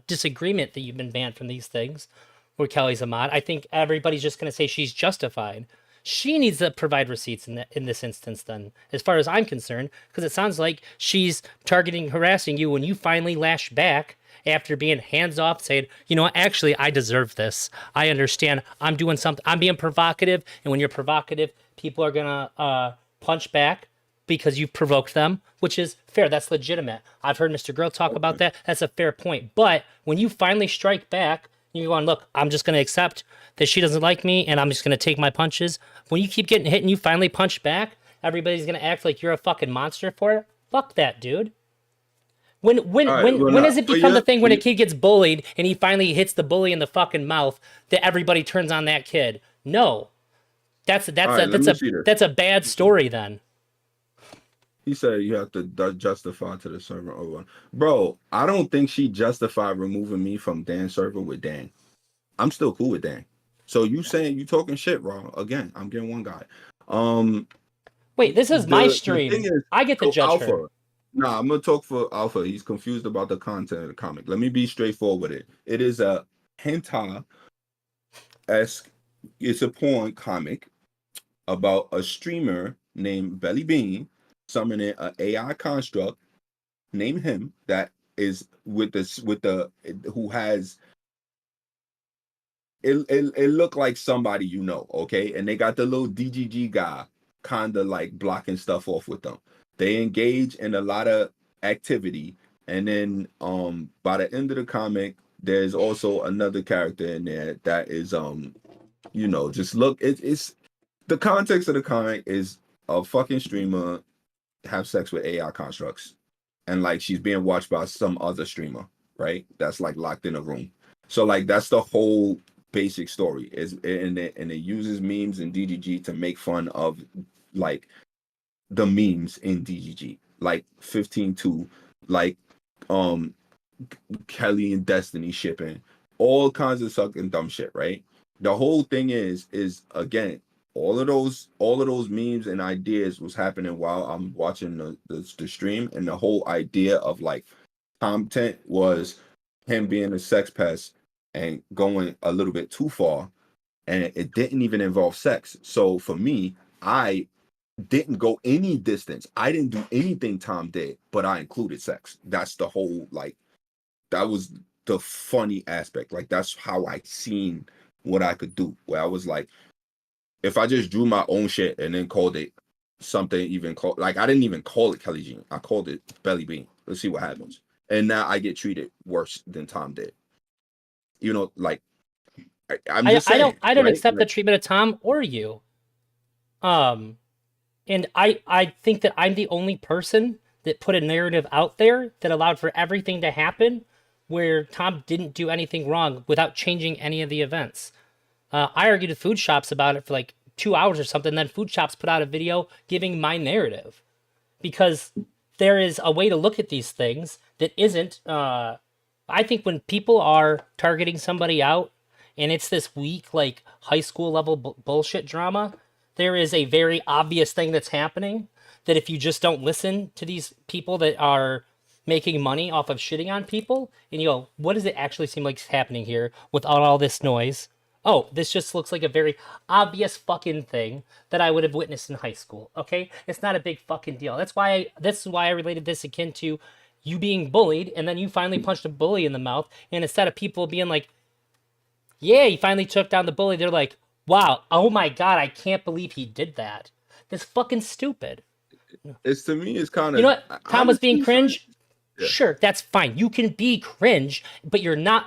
disagreement that you've been banned from these things where Kelly's a mod. I think everybody's just going to say she's justified. She needs to provide receipts in this instance, then, as far as I'm concerned, because it sounds like she's targeting, harassing you when you finally lash back after being hands off, saying, you know what, actually, I deserve this. I understand. I'm doing something. I'm being provocative, and when you're provocative, people are gonna punch back because you provoked them, which is fair. That's legitimate. I've heard Mr. Grill talk about Okay. that. That's a fair point. But when you finally strike back, you're going, look, I'm just going to accept that she doesn't like me and I'm just going to take my punches. When you keep getting hit and you finally punch back, everybody's going to act like you're a fucking monster for it. Fuck that, dude. All right. Well, When nah. does it But become yeah, the thing when a kid gets bullied and he finally hits the bully in the fucking mouth that everybody turns on that kid? No. all right. Let me see this. That's a bad story then. He said you have to justify to the server over. Bro, I don't think she justified removing me from Dan's server with Dan. I'm still cool with Dan. So you saying you talking shit, Raw? Again, I'm getting one guy. Um, Wait, this is my the thing stream. is, I get to so judge her. Alpha. Nah, I'm gonna talk for Alpha. He's confused about the content of the comic. Let me be straightforward with it. It is a hentai esque. It's a porn comic about a streamer named Belly Bean summoning an AI construct named him that is with this with the who has it looked like somebody okay, and they got the little DGG guy kind of like blocking stuff off with them. They engage in a lot of activity, and then by the end of the comic there's also another character in there that is just look, it's the context of the comic is a fucking streamer have sex with AI constructs, and like she's being watched by some other streamer, right? That's like locked in a room. So like that's the whole basic story. And it uses memes in DGG to make fun of like the memes in DGG, like 15-2, like um Kelly and Destiny shipping, all kinds of sucking dumb shit, right? The whole thing is again, all of those memes and ideas was happening while I'm watching the stream, and the whole idea of like content was him being a sex pest and going a little bit too far, and it didn't even involve sex. So for me, I didn't go any distance. I didn't do anything Tom did, but I included sex. That's the whole, like, that was the funny aspect. Like, that's how I seen what I could do. Where I was like, if I just drew my own shit and then called it something, even called, like, I didn't even call it Kelly Jean. I called it Belly Bean. Let's see what happens. And now I get treated worse than Tom did. You know, like, I'm just saying. I don't right? accept the Like, treatment of Tom or you. Um, and I think that I'm the only person that put a narrative out there that allowed for everything to happen where Tom didn't do anything wrong without changing any of the events. I argued with food shops about it for like 2 hours or something. Then food shops put out a video giving my narrative because there is a way to look at these things that isn't. I think when people are targeting somebody out and it's this weak, like high school level bullshit drama, there is a very obvious thing that's happening that if you just don't listen to these people that are making money off of shitting on people and you go, what does it actually seem like is happening here without all this noise? Oh, this just looks like a very obvious fucking thing that I would have witnessed in high school. Okay, it's not a big fucking deal. This is why I related this akin to you being bullied, and then you finally punched a bully in the mouth, and instead of people being like, "Yeah, he finally took down the bully," they're like, "Wow, oh my god, I can't believe he did that. That's fucking stupid." it's, to me, it's kind You know of, what? Tom was being honestly, son, cringe. yeah. Sure, that's fine. You can be cringe, but you're not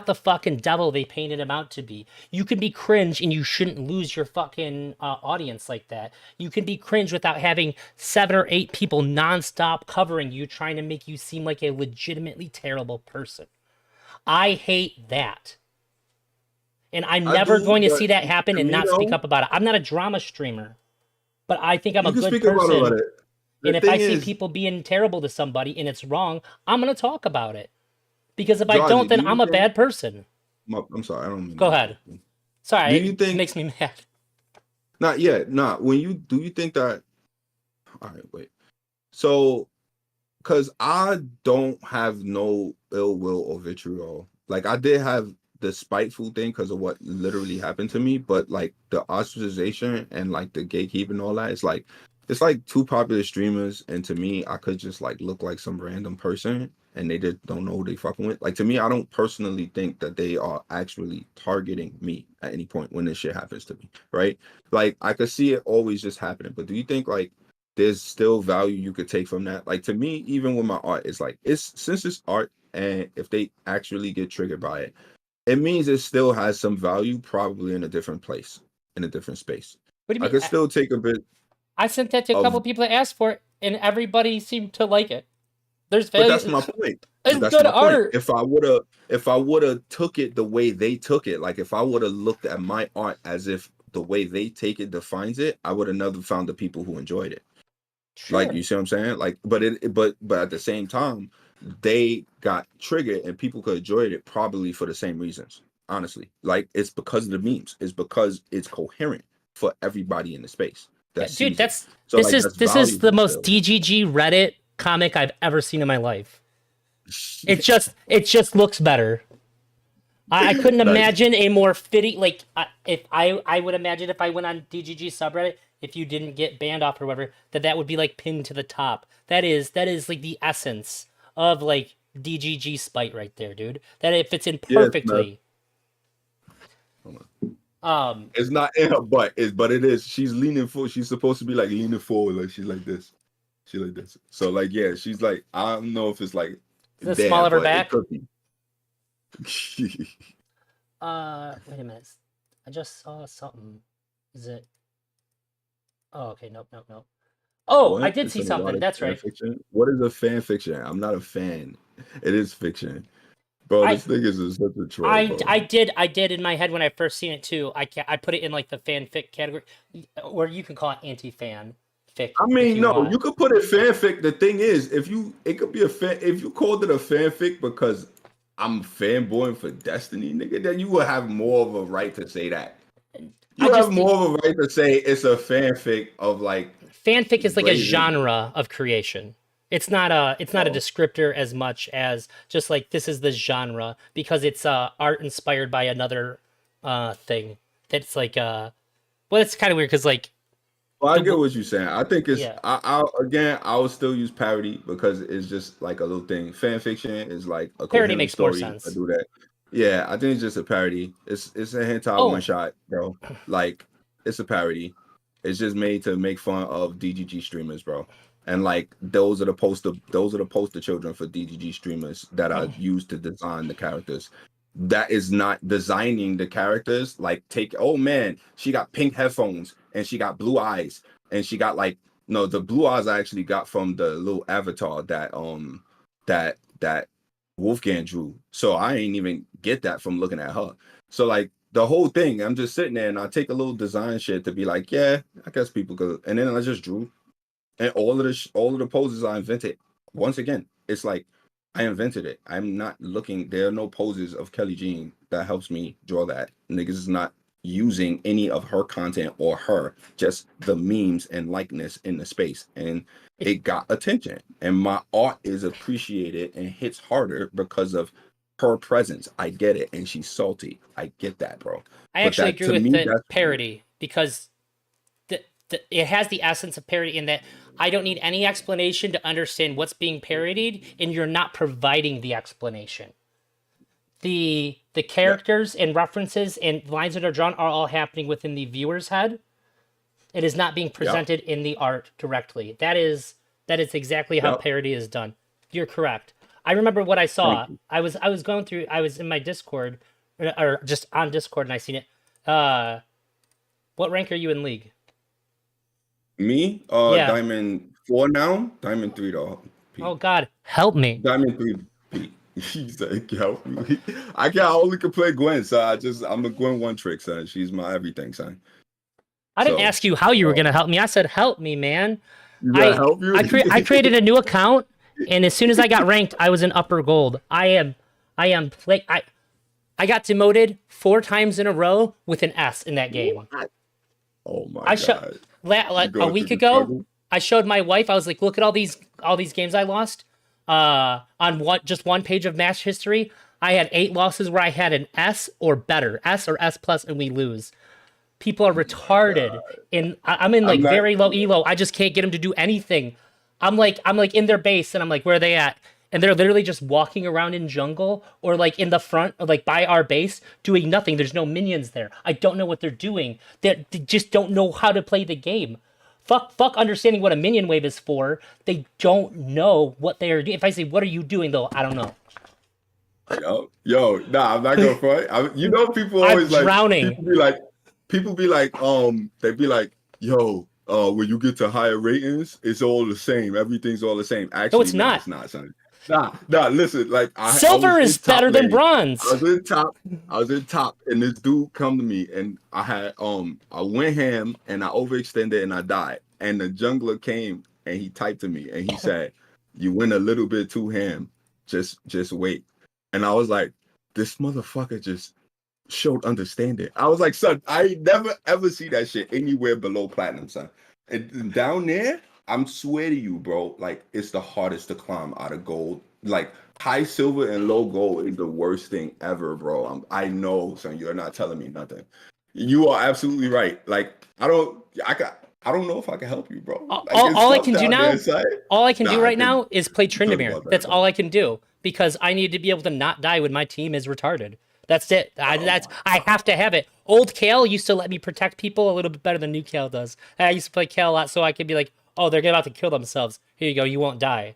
the fucking devil they painted him out to be. You can be cringe and you shouldn't lose your fucking audience like that. You can be cringe without having 7 or 8 people nonstop covering you, trying to make you seem like a legitimately terrible person. I hate that. And I'm I never do, going to but see that happen to and me not speak though, up about it. I'm not a drama streamer, but I think I'm a you can good speak about person. it. The And if I thing see is, people being terrible to somebody and it's wrong, I'm going to talk about it. Because if I don't, Georgie, do then you I'm a think? bad person. I'm sorry, I don't mean to Go interrupt ahead. you. Sorry, Do it you think? makes me mad. Not yet. Not when you do. You think that? All right, wait. So, because I don't have no ill will or vitriol. Like, I did have the spiteful thing because of what literally happened to me, but like the ostracization and like the gatekeeping and all that, it's like two popular streamers, and to me, I could just like look like some random person and they just don't know who they fucking with. Like, to me, I don't personally think that they are actually targeting me at any point when this shit happens to me, right? Like, I could see it always just happening, but do you think like there's still value you could take from that? Like, to me, even with my art, it's like, it's, since it's art, and if they actually get triggered by it, it means it still has some value, probably in a different place, in a different space. What do I you mean? could still take a bit I sent that to a couple of, people that asked for it, and everybody seemed to like it. There's but that's value. my point. But It's that's good my point. art. If I would have took it the way they took it, like if I would have looked at my art as if the way they take it defines it, I would have never found the people who enjoyed it. Like, Sure. you see what I'm saying? Like, but at the same time, they got triggered and people could enjoy it probably for the same reasons. Honestly, like, it's because of the memes. It's because it's coherent for everybody in the space Yeah, that dude, sees it. that's So this like, is that's this is the valuable most still. DGG Reddit comic I've ever seen in my life. It just looks better. I couldn't Nice. imagine a more fitting, like if I would imagine if I went on DGG subreddit, if you didn't get banned off or whatever, that would be like pinned to the top. That is like the essence of like DGG spite right there, dude. That it fits in Yes, man. perfectly. Um, It's not in her butt, but it is. She's leaning forward. She's supposed to be like leaning forward, like she's like this. She like this. So like, yeah, she's like, I don't know if it's like the small there, of her but it back. could be. Wait a minute. I just saw something. Is it? Oh, okay. Nope, nope, nope. Oh, I What? did It's see an something. erotic That's fan right. fiction? What is a fan fiction? I'm not a fan. It is fiction. Bro, I this nigga is such a troll, I bro. I did in my head when I first seen it too. I put it in like the fanfic category, or you can call it anti-fan fic I if mean, you no, want. you could put it fanfic. The thing is, it could be a fan, if you called it a fanfic because I'm fanboying for Destiny, nigga, then you would have more of a right to say that. I You have just more of a right to say it's a fanfic of like fanfic is like a Blazing. genre of creation. It's not a Oh, descriptor as much as just like this is the genre because it's art inspired by another thing. that's like well, it's kind of weird because like Well, I the get what you're saying. I think it's yeah, I will still use parody because it's just like a little thing. Fan fiction is like a parody coherent makes more story. I sense. do that. Yeah, I think it's just a parody. It's a hentai one Oh, shot, bro. Like it's a parody. It's just made to make fun of DGG streamers, bro. And like those are the poster children for DGG streamers that are used to design the characters. That is not designing the characters. Like oh man, she got pink headphones and she got blue eyes and she got like no, the blue eyes I actually got from the little avatar that Wolfgang drew. So I ain't even get that from looking at her. So like the whole thing, I'm just sitting there and I take a little design shit to be like, yeah, I guess people could, and then I just drew, and all of the poses I invented. Once again, it's like I invented it. I'm not looking. There are no poses of Kelly Jean that helps me draw that. Niggas is not using any of her content or her, just the memes and likeness in the space, and it got attention. And my art is appreciated and hits harder because of her presence. I get it, and she's salty. I get that, bro. I But actually that agree to with me, the that's parody because it has the essence of parody in that I don't need any explanation to understand what's being parodied, and you're not providing the explanation. The characters and references and lines that are drawn are all happening within the viewer's head. It is not being presented in the art directly. That is exactly how yep. parody is done. You're correct. I remember what I Thank saw. you. I was going through. I was in my Discord, or just on Discord, and I seen it. What rank are you in League? Me, Yeah. Diamond 4 now, Diamond 3 though. Pete. Oh God, help me. Diamond 3 Pete. He's like, help me. I only can play Gwen, so I'm a Gwen one trick, son. She's my everything, son. I didn't So ask you how you were gonna help me. I said help me, man. you gotta help you. I created a new account, and as soon as I got ranked, I was in upper gold. I got demoted 4 times in a row with an S in that game. Oh my I showed god. like a Going week through the ago. struggle? I showed my wife. I was like, look at all these games I lost. On just one page of match history, I had 8 losses where I had an S or better, S or S plus, and we lose. People are retarded, and I'm in like I'm not- very low elo. I just can't get them to do anything. I'm like in their base, and I'm like, where are they at? And they're literally just walking around in jungle or like in the front, or like by our base, doing nothing. There's no minions there. I don't know what they're doing. They just don't know how to play the game. Fuck understanding what a minion wave is for. They don't know what they are doing. If I say, what are you doing, though, I don't know. Yo, nah, I'm not gonna front. You know, people I'm always like drowning. people be like, they be like, yo, when you get to higher ratings, it's all the same. Everything's all the same. Actually, it's not. It's not, son. Nah, listen, like Silver is better than bronze. I was in top, and this dude come to me, and I went ham, and I overextended, and I died. And the jungler came, and he typed to me, and he said, "You went a little bit too ham. Just wait." And I was like, "This motherfucker just showed understanding." I was like, "Son, I never ever see that shit anywhere below platinum, son." And down there, I'm swear to you, bro, like it's the hardest to climb out of gold. Like high silver and low gold is the worst thing ever, bro. I know, son. You're not telling me nothing. You are absolutely right. Like I don't know if I can help you, bro. Like, all I can do now, all I can do I right can now is play talk Tryndamere. about that, That's bro. all I can do because I need to be able to not die when my team is retarded. That's it. I have to have it. Old Kale used to let me protect people a little bit better than new Kale does. I used to play Kale a lot so I could be like, oh, they're about to kill themselves. Here you go. You won't die.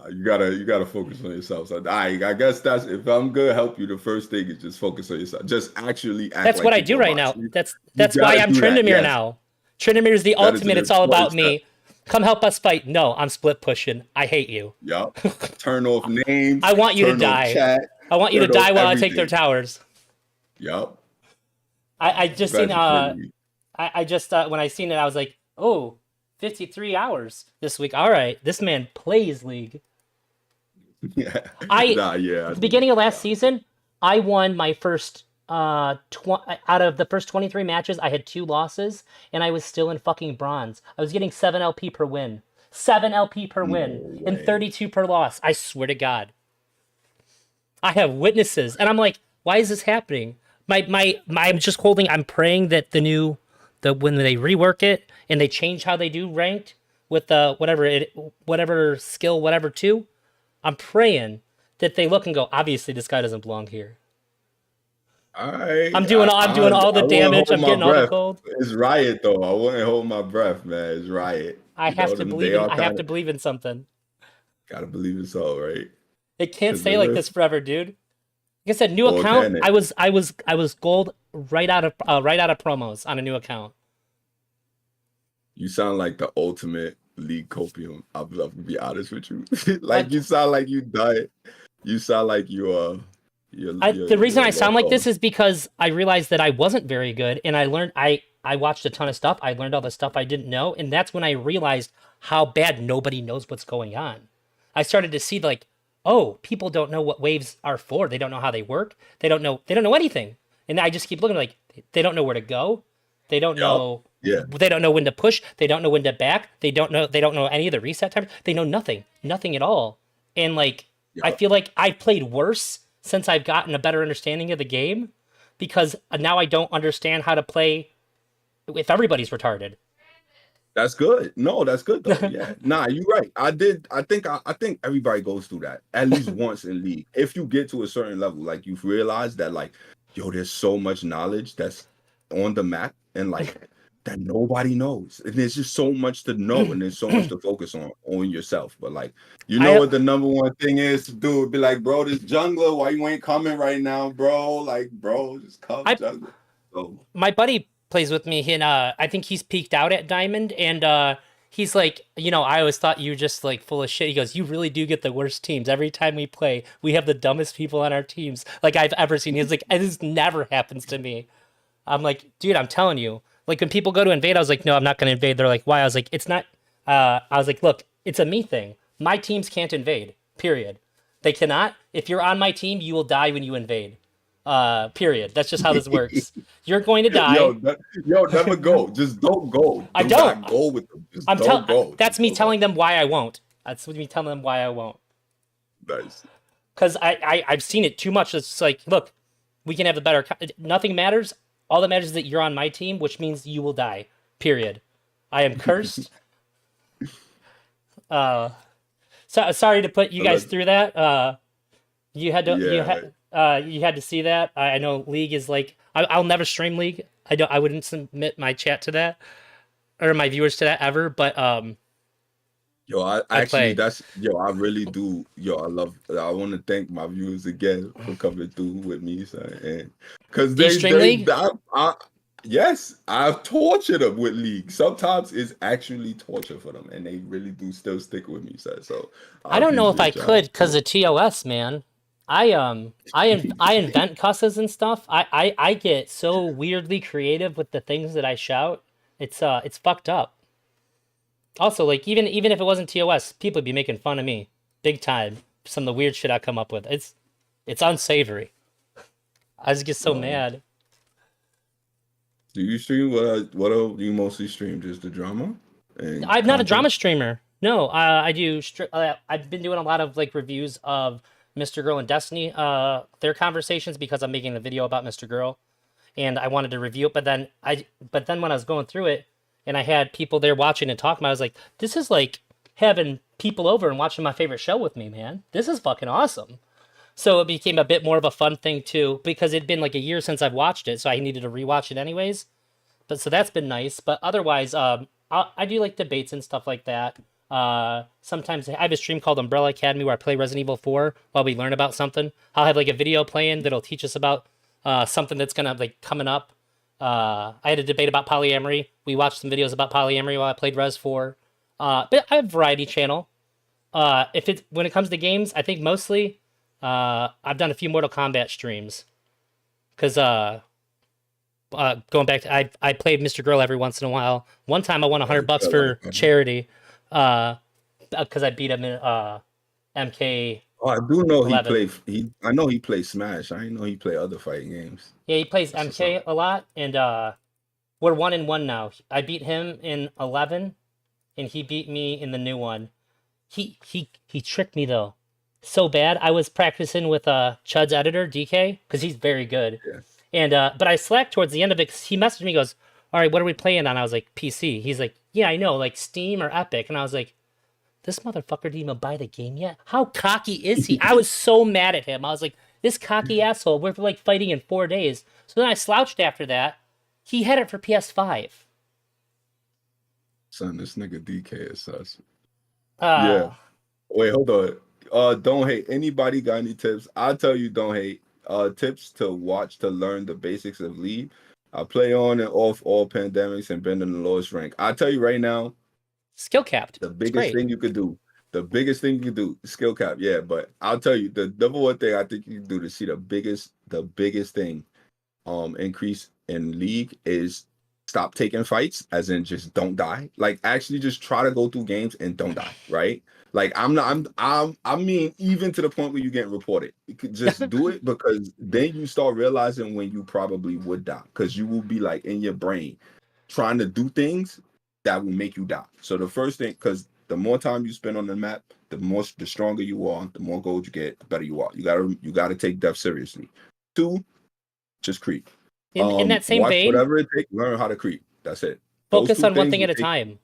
You gotta focus on yourself. So I guess that's if I'm gonna help you, the first thing is just focus on yourself. Just actually act. That's like what I you do can right box. now. That's why I'm do that, Tryndamere yes. now. Tryndamere is the That is ultimate. an It's all about important me. Come help us fight. No, I'm split pushing. I hate you. Yup. Turn off names. I want you to turn off die. Chat, I want you to turn off die while I take their everything. towers. Yup. I just Glad seen you feel me. I just when I seen it I was like, oh, 53 hours this week. All right, this man plays League. Yeah. At the beginning of last season, I won my first out of the first 23 matches, I had 2 losses, and I was still in fucking bronze. I was getting 7 LP per win. 7 LP per win and 32 per loss. I swear to God. I have witnesses, and I'm like, why is this happening? I'm just holding. I'm praying that when they rework it and they change how they do ranked with whatever skill, whatever two. I'm praying that they look and go, obviously this guy doesn't belong here. All right. I'm doing all the I wouldn't damage. hold I'm my getting all the breath. gold. It's Riot though. I wouldn't hold my breath, man. It's Riot. I You know have to them. believe They in. are I have kind to of believe in something. gotta believe it's all right. It can't Cause stay like this forever, dude. Like I said, new or account. can it? I was gold right out of promos on a new account. You sound like the ultimate league copium. I'll be honest with you. Like Like you sound like you died. You sound like the reason you're I sound like this lost. is because I realized that I wasn't very good, and I learned. I watched a ton of stuff. I learned all the stuff I didn't know, and that's when I realized how bad nobody knows what's going on. I started to see like, oh, people don't know what waves are for. They don't know how they work. They don't know. They don't know anything. And I just keep looking like they don't know where to go. They don't Yup. know. Yeah. They don't know when to push. They don't know when to back. They don't know. They don't know any of the reset times. They know nothing. Nothing at all. And like, I Yup. feel like I've played worse since I've gotten a better understanding of the game because now I don't understand how to play if everybody's retarded. That's good. No, that's good though. Yeah. Nah, you're right. I think everybody goes through that at least once in league. If you get to a certain level, like you've realized that like, yo, there's so much knowledge that's on the map and like that nobody knows. And there's just so much to know and there's so much to focus on yourself. But like, you know I what the number one thing is to do? Be like, bro, this jungler, why you ain't coming right now, bro? Like, bro, just come I jungler. So my buddy plays with me and I think he's peaked out at Diamond and he's like, I always thought you were just like full of shit. He goes, you really do get the worst teams. Every time we play, we have the dumbest people on our teams like I've ever seen. He's like, this never happens to me. I'm like, dude, I'm telling you. Like when people go to invade, I was like, no, I'm not gonna invade. They're like, why? I was like, it's not I was like, look, it's a me thing. My teams can't invade. Period. They cannot. If you're on my team, you will die when you invade. Period. That's just how this works. You're going to die. Yo, yo, never go. Just don't go. I Do don't. not go with them. Just I'm don't telling. go. That's Just me don't go. telling them why I won't. That's me telling them why I won't. Nice. Because I've seen it too much. It's like, look, we can have the better. Nothing matters. All that matters is that you're on my team, which means you will die. Period. I am cursed. So sorry to put you guys through that. You had to you had to see that. I know League is like I'll never stream League. I wouldn't submit my chat to that or my viewers to that ever. But Yo, I I actually, play. I really do. Yo, I want to thank my viewers again for coming through with me, son. And because Do you stream League? yes, I've tortured them with League. Sometimes it's actually torture for them, and they really do still stick with me, son. So I I don't know if I appreciate y'all. could because of TOS, man. I invent cusses and stuff. I get so weirdly creative with the things that I shout. It's fucked up. Also, like even if it wasn't TOS, people would be making fun of me big time. Some of the weird shit I come up with. It's unsavory. I just get so Um, mad. do you stream do you mostly stream? Just the drama and I'm not a drama content? streamer. No, I've been doing a lot of like reviews of Mr. Girl and Destiny, their conversations because I'm making the video about Mr. Girl, and I wanted to review it. But then when I was going through it, and I had people there watching and talking, I was like, this is like having people over and watching my favorite show with me, man. This is fucking awesome. So it became a bit more of a fun thing too, because it'd been like a year since I've watched it, so I needed to rewatch it anyways. But so that's been nice. But otherwise, I do like debates and stuff like that. Sometimes I have a stream called Umbrella Academy where I play Resident Evil 4 while we learn about something. I'll have like a video playing that'll teach us about something that's gonna like coming up. I had a debate about polyamory. We watched some videos about polyamory while I played Res 4. But I have a variety channel. If it's when it comes to games, I think mostly I've done a few Mortal Kombat streams because going back to I played Mr. Girl every once in a while. One time I won $100 for charity because I beat him in MK11. Oh, I do know he played. I know he plays Smash. I didn't know he played other fighting games. Yeah, he plays That's what's MK up. a lot, and we're 1-1 now. I beat him in 11, and he beat me in the new one. He tricked me though, so bad. I was practicing with Chud's editor DK because he's very good, Yeah. And but I slacked towards the end of it 'cause he messaged me, he goes, "All right, what are we playing on?" I was like, "PC." He's like, "Yeah, I know, like Steam or Epic." And I was like, "This motherfucker didn't even buy the game yet. How cocky is he?" I was so mad at him. I was like, "This cocky asshole. We're like fighting in 4 days." So then I slouched after that. He had it for PS5. Son, this nigga DK is sus. Yeah. Uh, Wait, hold on. Don't hate. Anybody got any tips? I'll tell you, don't hate. Tips to watch to learn the basics of League. I play on and off all pandemics and been in the lowest rank. I'll tell you right now, skill capped. the It's biggest great. thing you could do. The biggest thing you could do, skill cap, yeah. But I'll tell you, the number one thing I think you can do to see the biggest thing increase in League is stop taking fights, as in just don't die. Like actually just try to go through games and don't die, right? Like I mean, even to the point where you're getting reported. You could just do it, because then you start realizing when you probably would die. Because you will be like in your brain trying to do things that will make you die. So the first thing, because the more time you spend on the map, the stronger you are, the more gold you get, the better you are. You gotta take death seriously. Two, just creep. In that same Watch vein, whatever it takes, learn how to creep. That's it. Those focus two on one things thing will at a take. time.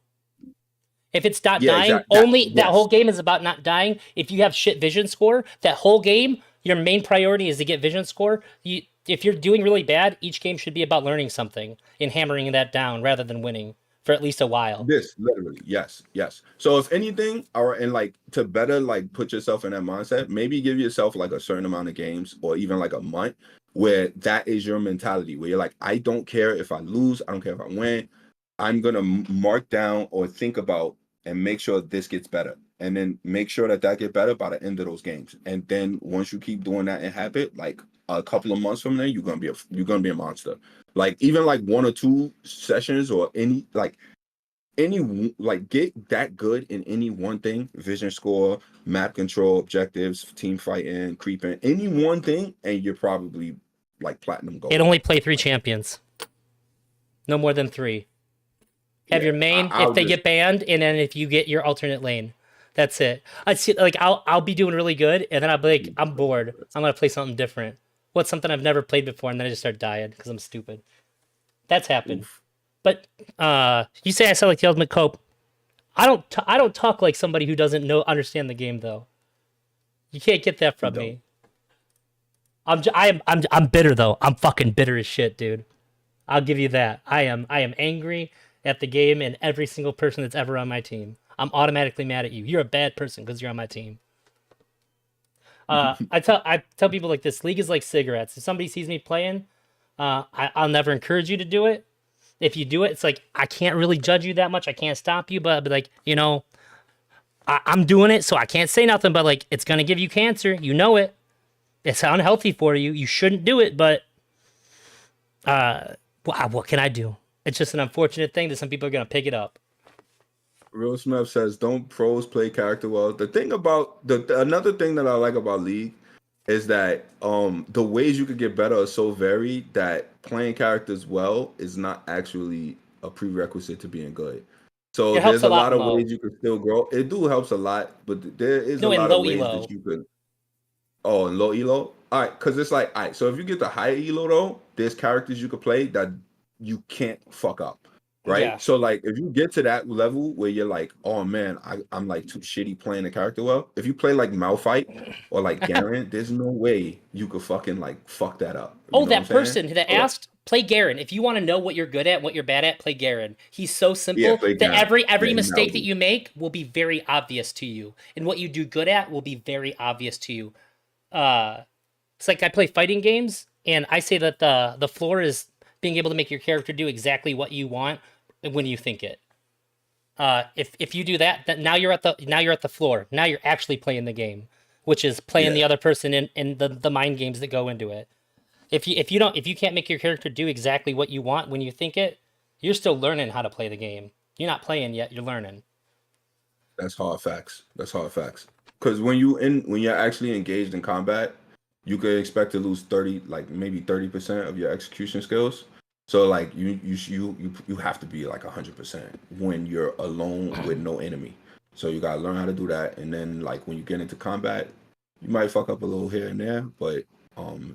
If it's not Yeah, dying, exactly. only that whole Yes. game is about not dying. If you have shit vision score, that whole game, your main priority is to get vision score. If you're doing really bad, each game should be about learning something and hammering that down rather than winning for at least a while. This literally, yes, yes. So if anything, or and like to better like put yourself in that mindset, maybe give yourself like a certain amount of games or even like a month where that is your mentality, where you're like, I don't care if I lose, I don't care if I win. I'm gonna mark down or think about and make sure this gets better, and then make sure that get better by the end of those games. And then once you keep doing that in habit, like a couple of months from there, you're gonna be a monster. Like even like one or two sessions or like get that good in any one thing: vision score, map control, objectives, team fighting, creeping, any one thing, and you're probably like platinum And gold. only play 3 champions, no more than 3. Have Yeah, your main if I'll they just get banned, and then if you get your alternate lane. That's it. I see. Like I'll be doing really good, and then I'll be like, I'm bored. I'm gonna play something different. What's something I've never played before, and then I just start dying because I'm stupid. That's happened. oof. But you say I sound like the ultimate cope. I don't talk like somebody who doesn't understand the game though. You can't get that You from don't. me. I'm bitter though. I'm fucking bitter as shit, dude. I'll give you that. I am angry at the game and every single person that's ever on my team. I'm automatically mad at you. You're a bad person because you're on my team. I tell people like this: League is like cigarettes. If somebody sees me playing, I'll never encourage you to do it. If you do it, it's like I can't really judge you that much. I can't stop you, but I'll be like, I'm doing it, so I can't say nothing. But like, it's gonna give you cancer. You know it. It's unhealthy for you. You shouldn't do it. But what can I do? It's just an unfortunate thing that some people are gonna pick it up. Real Smith says, "Don't pros play character well?" The thing about another thing that I like about League is that the ways you could get better are so varied that playing characters well is not actually a prerequisite to being good. So It helps there's a a lot lot in of low. ways you can still grow. It do helps a lot, but there is a No, in lot of low ways that elo. you could. Oh, and low elo. All right, because it's like, all right. So if you get the higher elo though, there's characters you could play that you can't fuck up, right? Yeah. So like, if you get to that level where you're like, oh man, I'm like too shitty playing the character well. If you play like Malphite or like Garen, there's no way you could fucking like fuck that up. You Oh, know what I'm that saying? person that So, like, asked, play Garen. If you want to know what you're good at, what you're bad at, play Garen. He's so yeah, simple play that Garen. every Yeah, he's mistake that LD. you make will be very obvious to you, and what you do good at will be very obvious to you. It's like I play fighting games, and I say that the floor is being able to make your character do exactly what you want when you think it. If you do that, then now you're at the floor. Now you're actually playing the game, which is playing Yeah, the other person in the mind games that go into it. If you can't make your character do exactly what you want when you think it, you're still learning how to play the game. You're not playing yet. You're learning. that's hard facts. That's hard facts. Because when you're actually engaged in combat, you could expect to lose 30, like maybe 30% of your execution skills. So like you have to be like 100% when you're alone with no enemy. So you gotta learn how to do that. And then like when you get into combat, you might fuck up a little here and there, but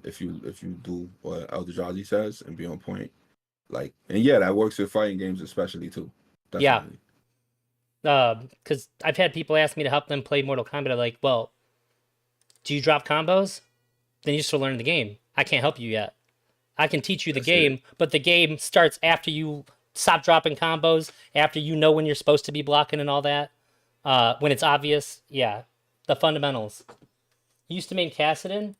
if you do what Eldrazi says and be on point. Like, and yeah, that works with fighting games especially too. Yeah. Definitely. Because I've had people ask me to help them play Mortal Kombat. I'm like, well, do you drop combos? Then you still learn the game. I can't help you yet. I can teach you the That's it. game, but the game starts after you stop dropping combos, after you know when you're supposed to be blocking and all that. When it's obvious, yeah, the fundamentals. You used to main Cassidon.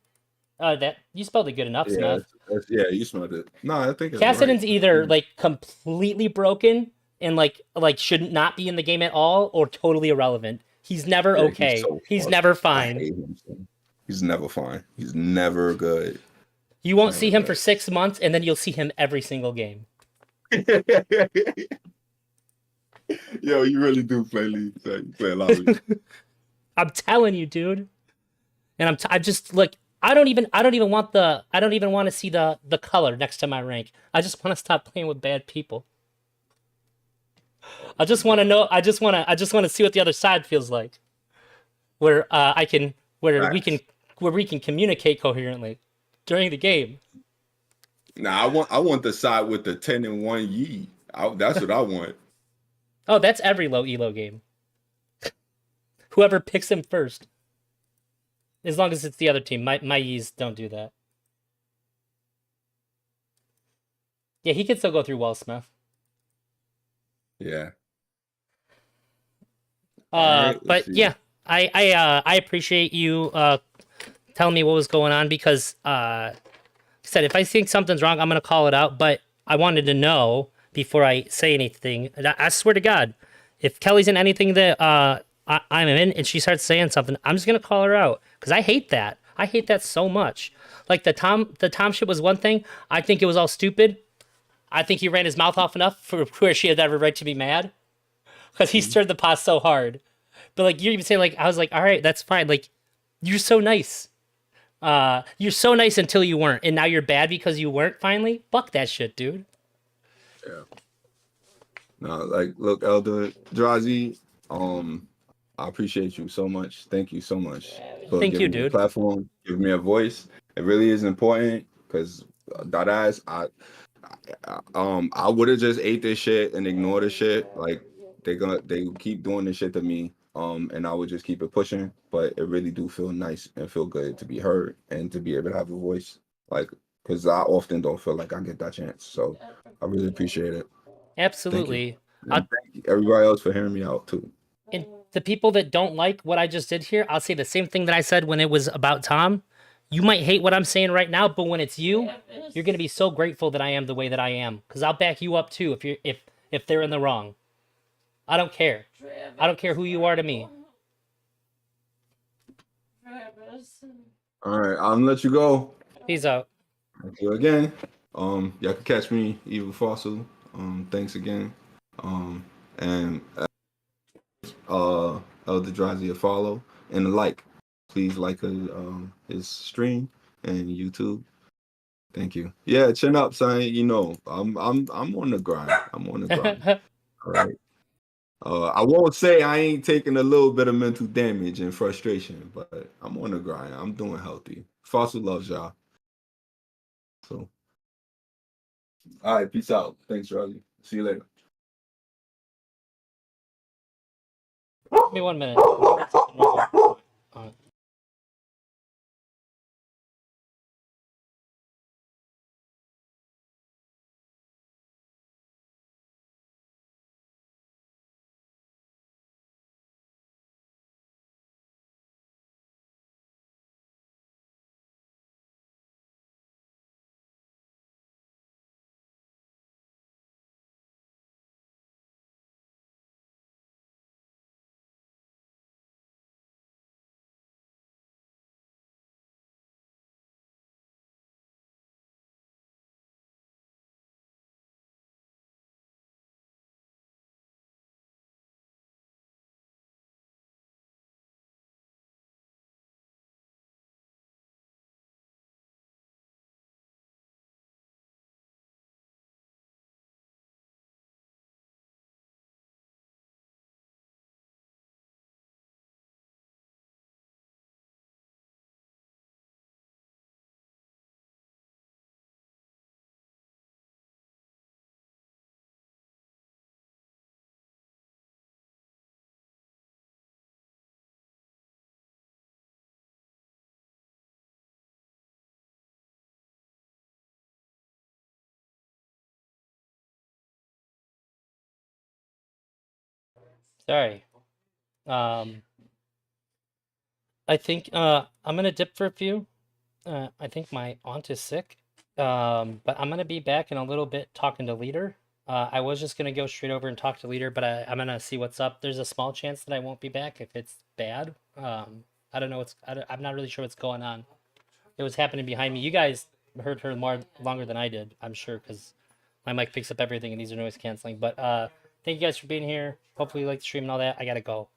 That you spelled it good enough, Yeah, Smith. yeah, you smelled it. No, I think it's right. Cassidon's either like completely broken and like should not be in the game at all, or totally irrelevant. He's never Yeah, he's okay. so He's fucked. never I fine. hate him. So. He's never fine. He's never good. You won't Never see him for good. 6 months, and then you'll see him every single game. Yo, you really do play League. So you play a lot of League. I'm telling you, dude. And I just like I don't even want to see the color next to my rank. I just want to stop playing with bad people. I just want to know. I just want to see what the other side feels like, where I can Facts. where we can communicate coherently during the game. Nah, I want the side with the 10-1 Yi. That's what I want. Oh, that's every low elo game. Whoever picks him first, as long as it's the other team. My Yis don't do that. Yeah, he can still go through Wall Smith. Yeah. All right, let's But see. yeah, I appreciate you telling me what was going on because said if I think something's wrong, I'm gonna call it out. But I wanted to know before I say anything. I swear to God, if Kelly's in anything that I'm in and she starts saying something, I'm just gonna call her out because I hate that. I hate that so much. Like the Tom shit was one thing. I think it was all stupid. I think he ran his mouth off enough for where she had every right to be mad because he stirred the pot so hard. But like you're even saying, like I was like, all right, that's fine. Like you're so nice. You're so nice until you weren't, and now you're bad because you weren't. Finally, fuck that shit, dude. Yeah. No, like, look, Elder Drazi, I appreciate you so much. Thank you so much for Thank you, giving me a dude. platform, giving me a voice. It really is important because that ass, I would have just ate this shit and ignored the shit. Like they keep doing this shit to me. And I would just keep it pushing. But it really do feel nice and feel good to be heard and to be able to have a voice. Like, because I often don't feel like I get that chance. So I really appreciate it. Thank you. Absolutely. And thank you everybody else for hearing me out too. And the people that don't like what I just did here, I'll say the same thing that I said when it was about Tom. You might hate what I'm saying right now, but when it's you, you're gonna be so grateful that I am the way that I am, because I'll back you up too if they're in the wrong. I don't care. I don't care who you are to me. All right, I'm gonna let you go. Peace out. Thank you again. Y'all can catch me, Evil Fossil. Thanks again. And Elder Drazi a follow and a like. Please like his stream and YouTube. Thank you. Yeah, chin up, son. You know, I'm on the grind. I'm on the grind. All right. I won't say I ain't taking a little bit of mental damage and frustration, but I'm on the grind. I'm doing healthy. Fossil loves y'all. So, all right, peace out. Thanks, Drazi. See you later. Give me 1 minute. Sorry. I think I'm gonna dip for a few. I think my aunt is sick. But I'm gonna be back in a little bit talking to Leader. I was just gonna go straight over and talk to Leader, but I'm gonna see what's up. There's a small chance that I won't be back if it's bad. I don't know I'm not really sure what's going on. It was happening behind me. You guys heard her more longer than I did, I'm sure, because my mic picks up everything and these are noise canceling. But thank you guys for being here. Hopefully you like the stream and all that. I gotta go.